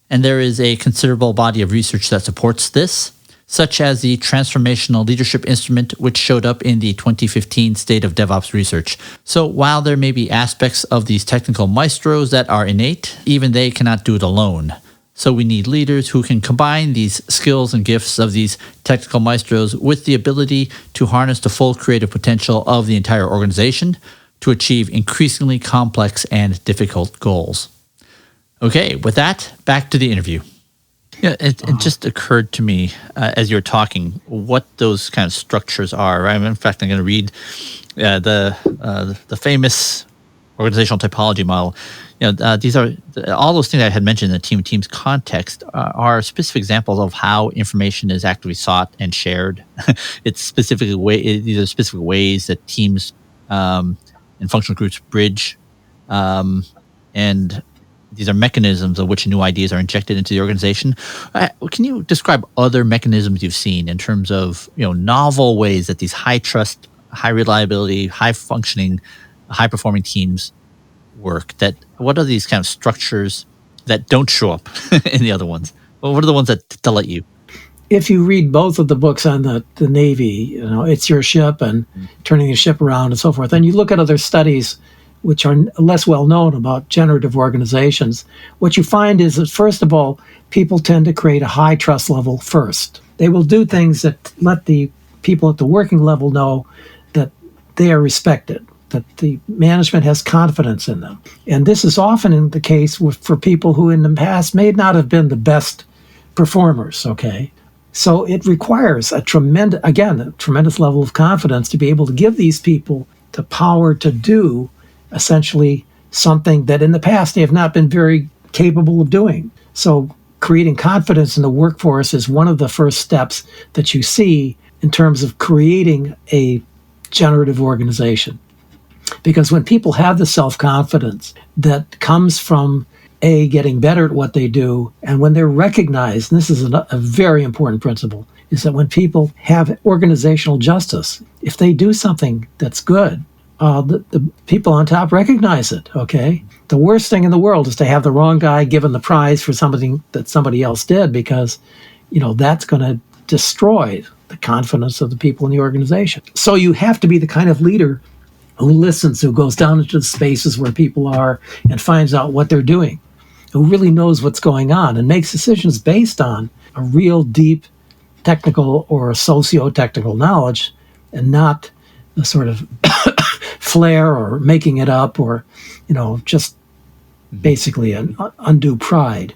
And there is a considerable body of research that supports this. such as the Transformational Leadership Instrument, which showed up in the 2015 State of DevOps Research. So while there may be aspects of these technical maestros that are innate, even they cannot do it alone. So we need leaders who can combine these skills and gifts of these technical maestros with the ability to harness the full creative potential of the entire organization to achieve increasingly complex and difficult goals. Okay, with that, back to the interview. Yeah, it just occurred to me as you were talking what those kind of structures are. Right? In fact, I'm going to read the famous organizational typology model. These are all those things I had mentioned in the team's context are specific examples of how information is actively sought and shared. These are specific ways that teams and functional groups bridge, and these are mechanisms of which new ideas are injected into the organization. Can you describe other mechanisms you've seen in terms of novel ways that these high trust, high reliability, high functioning, high performing teams work? What are these kind of structures that don't show up in the other ones? Well, what are the ones that delight you? If you read both of the books on the Navy, It's Your Ship and Turning the Ship Around and so forth, and you look at other studies which are less well known about generative organizations, what you find is that, first of all, people tend to create a high trust level first. They will do things that let the people at the working level know that they are respected, that the management has confidence in them. And this is often the case for people who in the past may not have been the best performers, okay? So it requires a tremendous level of confidence to be able to give these people the power to do essentially something that in the past they have not been very capable of doing. So creating confidence in the workforce is one of the first steps that you see in terms of creating a generative organization. Because when people have the self-confidence that comes from getting better at what they do, and when they're recognized, and this is a very important principle, is that when people have organizational justice, if they do something that's good, the people on top recognize it, okay? The worst thing in the world is to have the wrong guy given the prize for something that somebody else did, because, that's going to destroy the confidence of the people in the organization. So you have to be the kind of leader who listens, who goes down into the spaces where people are and finds out what they're doing, who really knows what's going on and makes decisions based on a real deep technical or socio-technical knowledge, and not the sort of flair or making it up or, just basically an undue pride.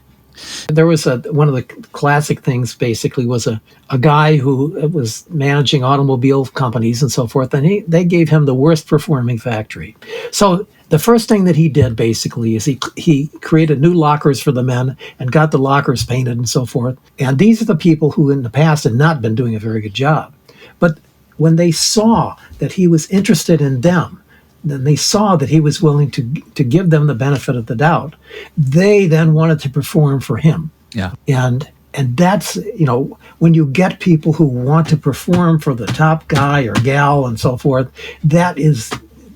There was one of the classic things basically was a guy who was managing automobile companies and so forth, and they gave him the worst performing factory. So the first thing that he did basically is he created new lockers for the men and got the lockers painted and so forth. And these are the people who in the past had not been doing a very good job. But when they saw that he was interested in them, then they saw that he was willing to give them the benefit of the doubt. They then wanted to perform for him. Yeah. And that's, when you get people who want to perform for the top guy or gal and so forth, that's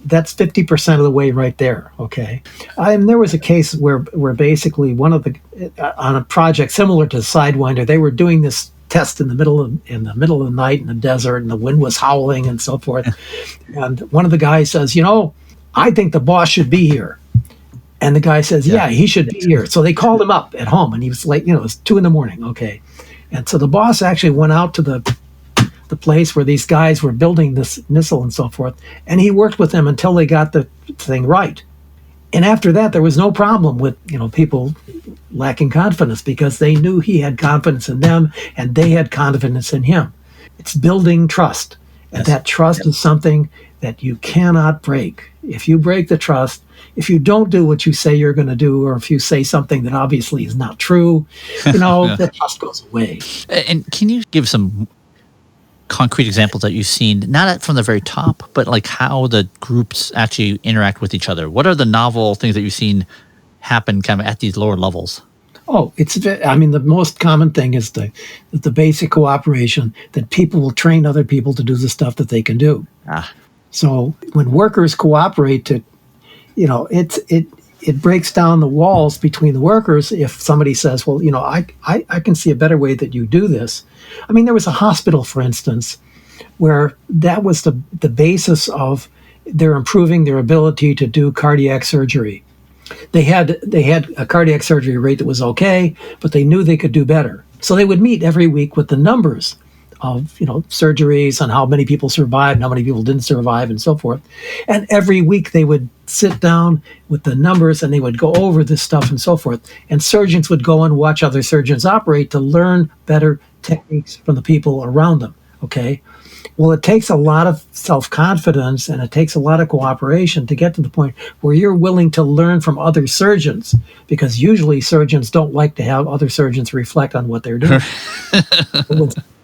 50% of the way right there, okay? And there was a case where basically on a project similar to Sidewinder, they were doing this test in the middle of the night in the desert, and the wind was howling and so forth. And one of the guys says, I think the boss should be here. And the guy says, yeah, he should be here. So they called him up at home, and he was late, it was 2 a.m, okay. And so the boss actually went out to the place where these guys were building this missile and so forth, and he worked with them until they got the thing right. And after that, there was no problem with, people lacking confidence, because they knew he had confidence in them and they had confidence in him. It's building trust. And that trust is something that you cannot break. If you break the trust, if you don't do what you say you're going to do, or if you say something that obviously is not true, the trust goes away. And can you give some concrete examples that you've seen, not from the very top, but like how the groups actually interact with each other? What are the novel things that you've seen happen kind of at these lower levels? Oh, the most common thing is the basic cooperation, that people will train other people to do the stuff that they can do. So when workers cooperate it it breaks down the walls between the workers if somebody says, well, I can see a better way that you do this. I mean, there was a hospital, for instance, where that was the basis of their improving their ability to do cardiac surgery. They had a cardiac surgery rate that was okay, but they knew they could do better. So they would meet every week with the numbers of surgeries and how many people survived and how many people didn't survive and so forth. And every week they would sit down with the numbers and they would go over this stuff and so forth. And surgeons would go and watch other surgeons operate to learn better techniques from the people around them. Okay. Well, it takes a lot of self-confidence and it takes a lot of cooperation to get to the point where you're willing to learn from other surgeons, because usually surgeons don't like to have other surgeons reflect on what they're doing.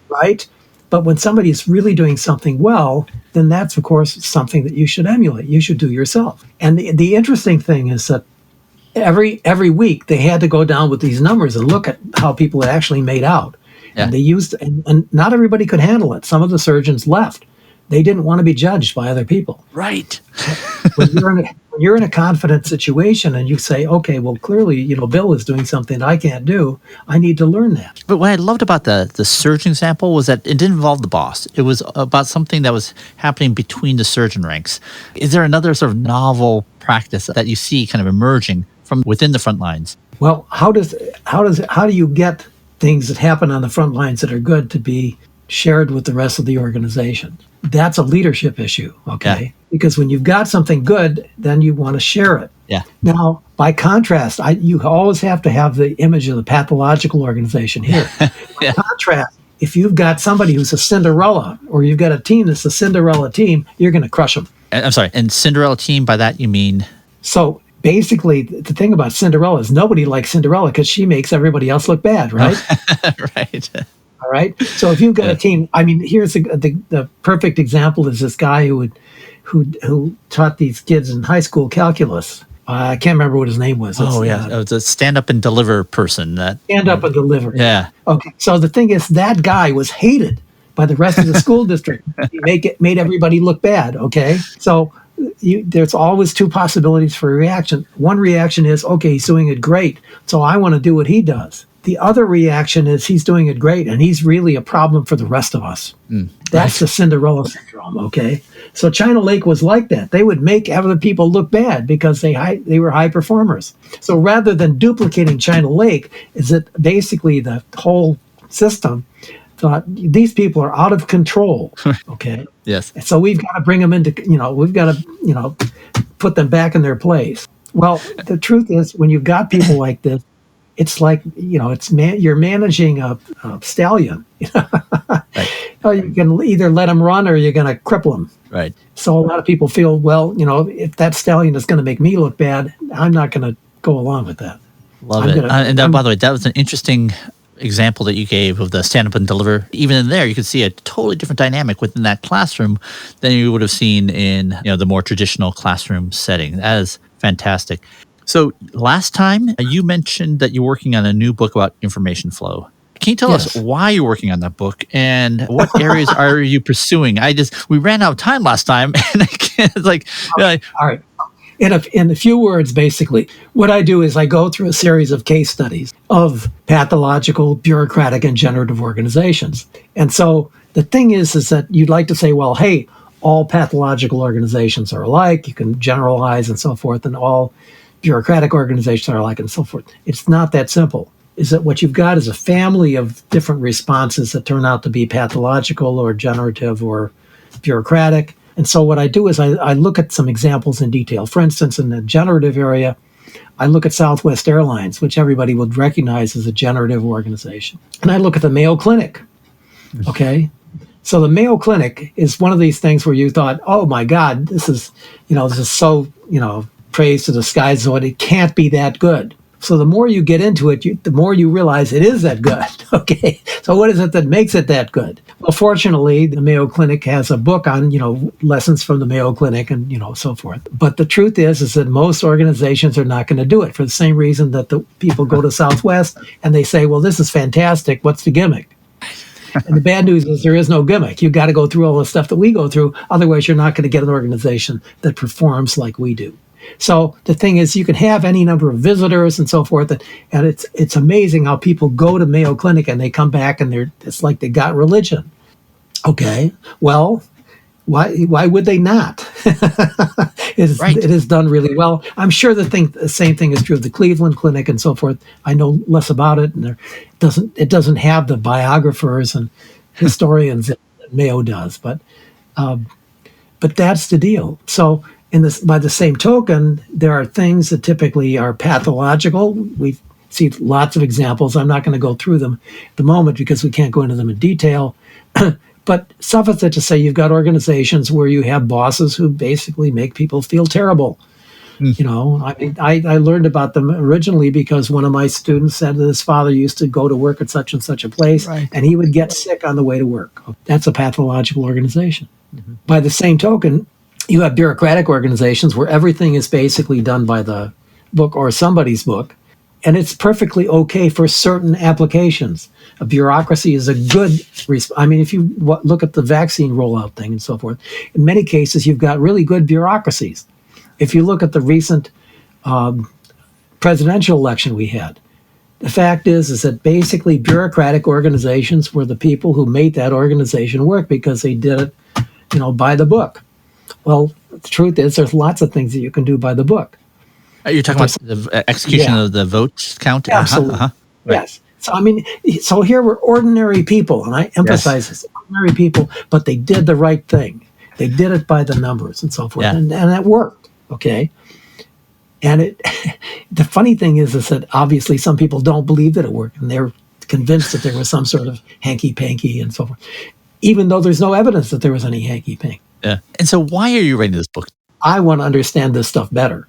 Right? But when somebody is really doing something well, then that's, of course, something that you should emulate. You should do yourself. And the interesting thing is that every week they had to go down with these numbers and look at how people had actually made out. Yeah. And they used, and not everybody could handle it. Some of the surgeons left. They didn't want to be judged by other people. Right. When you're in a confident situation and you say, okay, well, clearly, Bill is doing something I can't do. I need to learn that. But what I loved about the surgeon example was that it didn't involve the boss. It was about something that was happening between the surgeon ranks. Is there another sort of novel practice that you see kind of emerging from within the front lines? Well, how do you get things that happen on the front lines that are good to be shared with the rest of the organization? That's a leadership issue, okay? Yeah. Because when you've got something good, then you want to share it. Yeah. Now, by contrast, you always have to have the image of the pathological organization here. Yeah. By contrast, if you've got somebody who's a Cinderella, or you've got a team that's a Cinderella team, you're going to crush them. I'm sorry, and Cinderella team, by that you mean? So basically, the thing about Cinderella is nobody likes Cinderella because she makes everybody else look bad, right? Right. All right. So if you've got a team, I mean, here's the perfect example is this guy who taught these kids in high school calculus. I can't remember what his name was. It was a stand up and deliver person. Stand up and deliver. Yeah. Okay. So the thing is, that guy was hated by the rest of the school district. He made everybody look bad. Okay. So there's always two possibilities for a reaction. One reaction is, okay, he's doing it great, so I want to do what he does. The other reaction is he's doing it great, and he's really a problem for the rest of us. That's the Cinderella syndrome, okay? So China Lake was like that. They would make other people look bad because they were high performers. So rather than duplicating China Lake, is that basically the whole system thought these people are out of control, okay? Yes. So we've got to bring them into, we've got to, put them back in their place. Well, the truth is, when you've got people like this, it's like, you're managing a stallion. Right. You can either let them run or you're going to cripple them. Right. So a lot of people feel, well, if that stallion is going to make me look bad, I'm not going to go along with that. Love it. And by the way, that was an interesting example that you gave of the stand up and deliver. Even in there, you could see a totally different dynamic within that classroom than you would have seen in the more traditional classroom setting. That is fantastic. So last time you mentioned that you're working on a new book about information flow. Can you tell us why you're working on that book and what areas are you pursuing? We ran out of time last time, and it's like, all right. In a few words, basically, what I do is I go through a series of case studies of pathological, bureaucratic, and generative organizations. And so the thing is that you'd like to say, well, hey, all pathological organizations are alike. You can generalize and so forth, and all bureaucratic organizations are alike and so forth. It's not that simple. Is that what you've got is a family of different responses that turn out to be pathological or generative or bureaucratic. And so what I do is I look at some examples in detail. For instance, in the generative area, I look at Southwest Airlines, which everybody would recognize as a generative organization. And I look at the Mayo Clinic. Okay? So the Mayo Clinic is one of these things where you thought, oh my God, this is so, praise to the skies, so it can't be that good. So the more you get into it, the more you realize it is that good. Okay, so what is it that makes it that good? Well, fortunately, the Mayo Clinic has a book on, lessons from the Mayo Clinic and, so forth. But the truth is that most organizations are not going to do it for the same reason that the people go to Southwest and they say, well, this is fantastic. What's the gimmick? And the bad news is there is no gimmick. You've got to go through all the stuff that we go through. Otherwise, you're not going to get an organization that performs like we do. So the thing is, you can have any number of visitors and so forth, and it's amazing how people go to Mayo Clinic and they come back and it's like they got religion. Okay, well, why would they not? It is done really well. I'm sure the same thing is true of the Cleveland Clinic and so forth. I know less about it, and it doesn't have the biographers and historians that Mayo does, but that's the deal. So by the same token, there are things that typically are pathological. We see lots of examples. I'm not going to go through them at the moment because we can't go into them in detail. But suffice it to say, you've got organizations where you have bosses who basically make people feel terrible. You know, I mean, I learned about them originally because one of my students said that his father used to go to work at such and such a place, and he would get sick on the way to work. That's a pathological organization. Mm-hmm. By the same token, you have bureaucratic organizations where everything is basically done by the book or somebody's book, and it's perfectly okay for certain applications. A bureaucracy is a good I mean, if you look at the vaccine rollout thing and so forth, in many cases, you've got really good bureaucracies. If you look at the recent presidential election we had, the fact is that basically bureaucratic organizations were the people who made that organization work because they did it, by the book. Well, the truth is there's lots of things that you can do by the book. You're talking about the execution of the vote count? Absolutely. Right. Yes. So, I mean, here were ordinary people, and I emphasize this, ordinary people, but they did the right thing. They did it by the numbers and so forth, and that worked, okay? And the funny thing is that obviously some people don't believe that it worked, and they're convinced that there was some sort of hanky-panky and so forth, even though there's no evidence that there was any hanky-panky. Yeah. And so why are you writing this book? I want to understand this stuff better.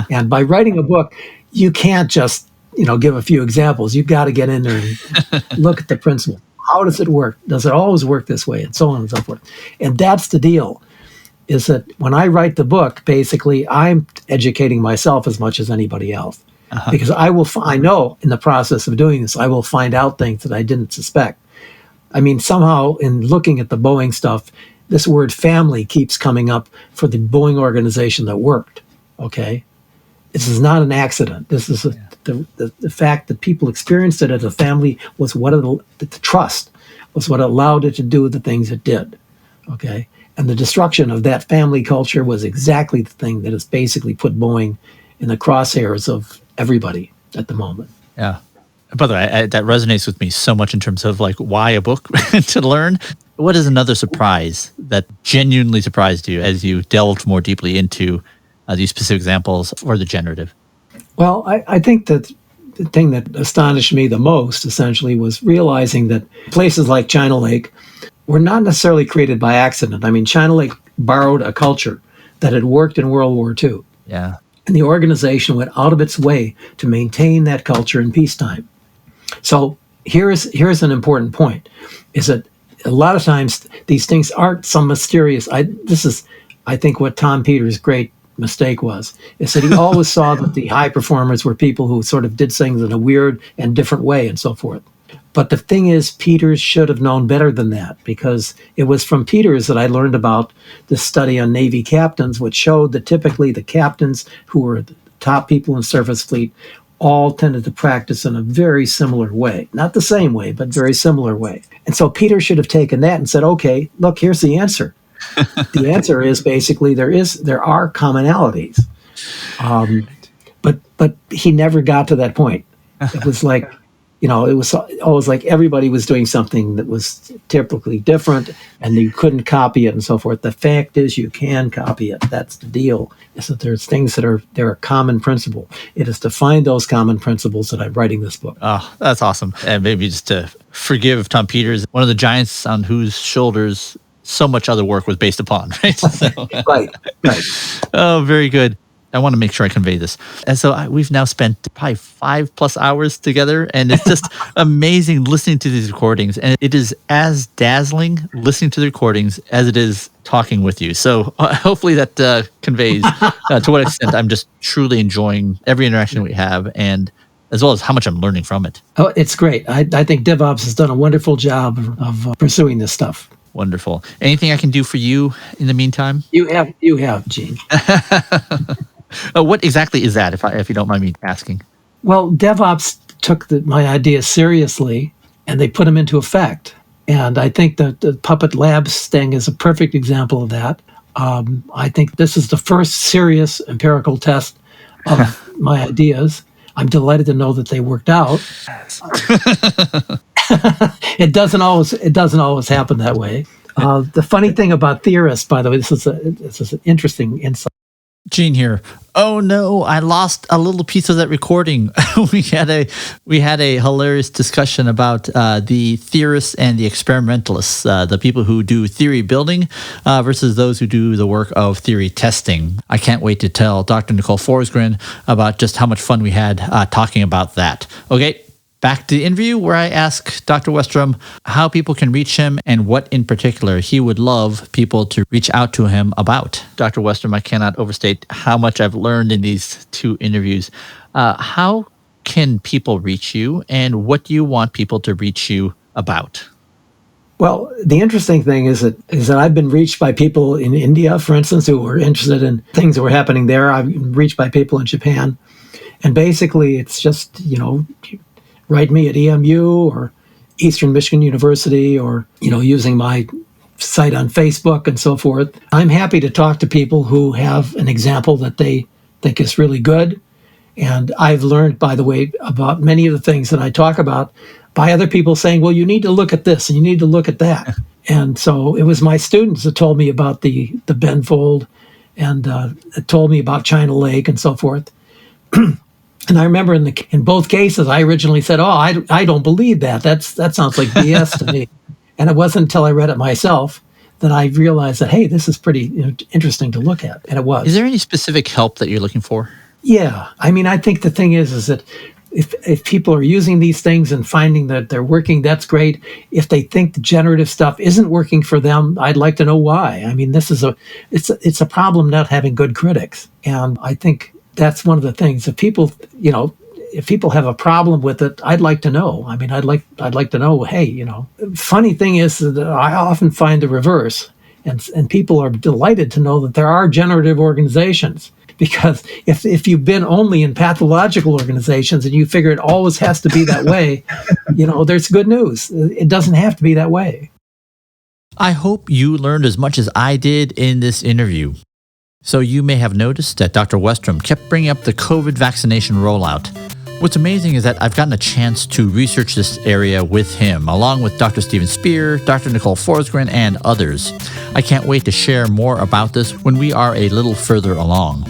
And by writing a book, you can't just give a few examples. You've got to get in there and look at the principle. How does it work? Does it always work this way? And so on and so forth. And that's the deal, is that when I write the book, basically, I'm educating myself as much as anybody else. Because I know in the process of doing this, I will find out things that I didn't suspect. I mean, somehow in looking at the Boeing stuff, this word family keeps coming up for the Boeing organization that worked, okay? This is not an accident. This is the fact that people experienced it as a family was the trust was what allowed it to do the things it did, okay? And the destruction of that family culture was exactly the thing that has basically put Boeing in the crosshairs of everybody at the moment. Yeah. By the way, that resonates with me so much in terms of like why a book to learn. What is another surprise that genuinely surprised you as you delved more deeply into these specific examples or the generative? Well, I think that the thing that astonished me the most, essentially, was realizing that places like China Lake were not necessarily created by accident. I mean, China Lake borrowed a culture that had worked in World War II. Yeah. And the organization went out of its way to maintain that culture in peacetime. So here's an important point, is that a lot of times these things aren't some mysterious. I think what Tom Peters' great mistake was, is that he always saw that the high performers were people who sort of did things in a weird and different way and so forth. But the thing is, Peters should have known better than that, because it was from Peters that I learned about this study on Navy captains, which showed that typically the captains who were the top people in the surface fleet all tended to practice in a very similar way. Not the same way, but very similar way. And so Peters should have taken that and said, okay, look, here's the answer. The answer is basically there are commonalities. But he never got to that point. It was like, it was always like everybody was doing something that was typically different and you couldn't copy it and so forth. The fact is you can copy it. That's the deal, is that there's things they're a common principle. It is to find those common principles that I'm writing this book. Oh, that's awesome. And maybe just to forgive Tom Peters, one of the giants on whose shoulders so much other work was based upon, right? So, right. Oh, very good. I want to make sure I convey this. And so we've now spent probably 5+ hours together, and it's just amazing listening to these recordings. And it is as dazzling listening to the recordings as it is talking with you. So hopefully that conveys to what extent I'm just truly enjoying every interaction we have, and as well as how much I'm learning from it. Oh, it's great. I think DevOps has done a wonderful job of pursuing this stuff. Wonderful. Anything I can do for you in the meantime? You have, Gene. What exactly is that, if you don't mind me asking? Well, DevOps took my ideas seriously, and they put them into effect. And I think that the Puppet Labs thing is a perfect example of that. I think this is the first serious empirical test of my ideas. I'm delighted to know that they worked out. It doesn't always happen that way. The funny thing about theorists, by the way, this is an interesting insight. Gene here. Oh no, I lost a little piece of that recording. we had a hilarious discussion about the theorists and the experimentalists, the people who do theory building versus those who do the work of theory testing. I can't wait to tell Dr. Nicole Forsgren about just how much fun we had talking about that. Okay. Back to the interview where I ask Dr. Westrum how people can reach him and what in particular he would love people to reach out to him about. Dr. Westrum, I cannot overstate how much I've learned in these 2 interviews. How can people reach you, and what do you want people to reach you about? Well, the interesting thing is that I've been reached by people in India, for instance, who were interested in things that were happening there. I've been reached by people in Japan. And basically it's just, write me at EMU or Eastern Michigan University, or, using my site on Facebook and so forth. I'm happy to talk to people who have an example that they think is really good. And I've learned, by the way, about many of the things that I talk about by other people saying, well, you need to look at this and you need to look at that. And so it was my students that told me about the Benfold, and it told me about China Lake and so forth. And I remember in both cases, I originally said, "Oh, I don't believe that. That sounds like BS to me." And it wasn't until I read it myself that I realized that, hey, this is pretty interesting to look at. And it was. Is there any specific help that you're looking for? Yeah, I mean, I think the thing is that if people are using these things and finding that they're working, that's great. If they think the generative stuff isn't working for them, I'd like to know why. I mean, it's a problem not having good critics, and I think that's one of the things. If people have a problem with it, I'd like to know. I mean, I'd like to know, hey, funny thing is that I often find the reverse, and people are delighted to know that there are generative organizations, because if you've been only in pathological organizations and you figure it always has to be that way, there's good news. It doesn't have to be that way. I hope you learned as much as I did in this interview. So you may have noticed that Dr. Westrum kept bringing up the COVID vaccination rollout. What's amazing is that I've gotten a chance to research this area with him, along with Dr. Steven Spear, Dr. Nicole Forsgren, and others. I can't wait to share more about this when we are a little further along.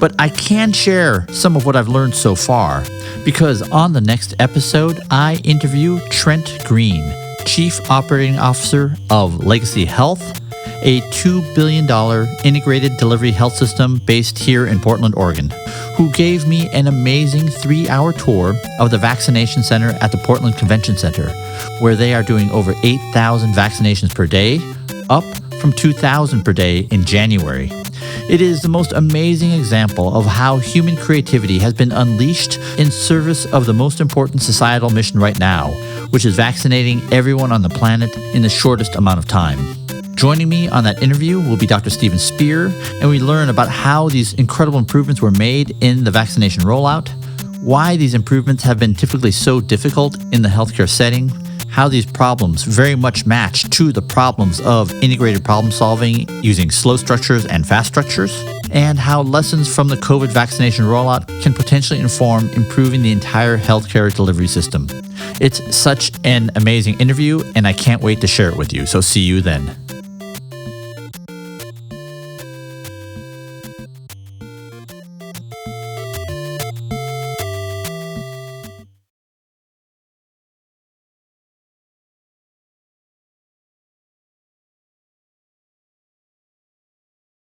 But I can share some of what I've learned so far, because on the next episode, I interview Trent Green, Chief Operating Officer of Legacy Health, a $2 billion integrated delivery health system based here in Portland, Oregon, who gave me an amazing 3-hour tour of the vaccination center at the Portland Convention Center, where they are doing over 8,000 vaccinations per day, up from 2,000 per day in January. It is the most amazing example of how human creativity has been unleashed in service of the most important societal mission right now, which is vaccinating everyone on the planet in the shortest amount of time. Joining me on that interview will be Dr. Steven Spear, and we learn about how these incredible improvements were made in the vaccination rollout, why these improvements have been typically so difficult in the healthcare setting, how these problems very much match to the problems of integrated problem solving using slow structures and fast structures, and how lessons from the COVID vaccination rollout can potentially inform improving the entire healthcare delivery system. It's such an amazing interview, and I can't wait to share it with you, so see you then.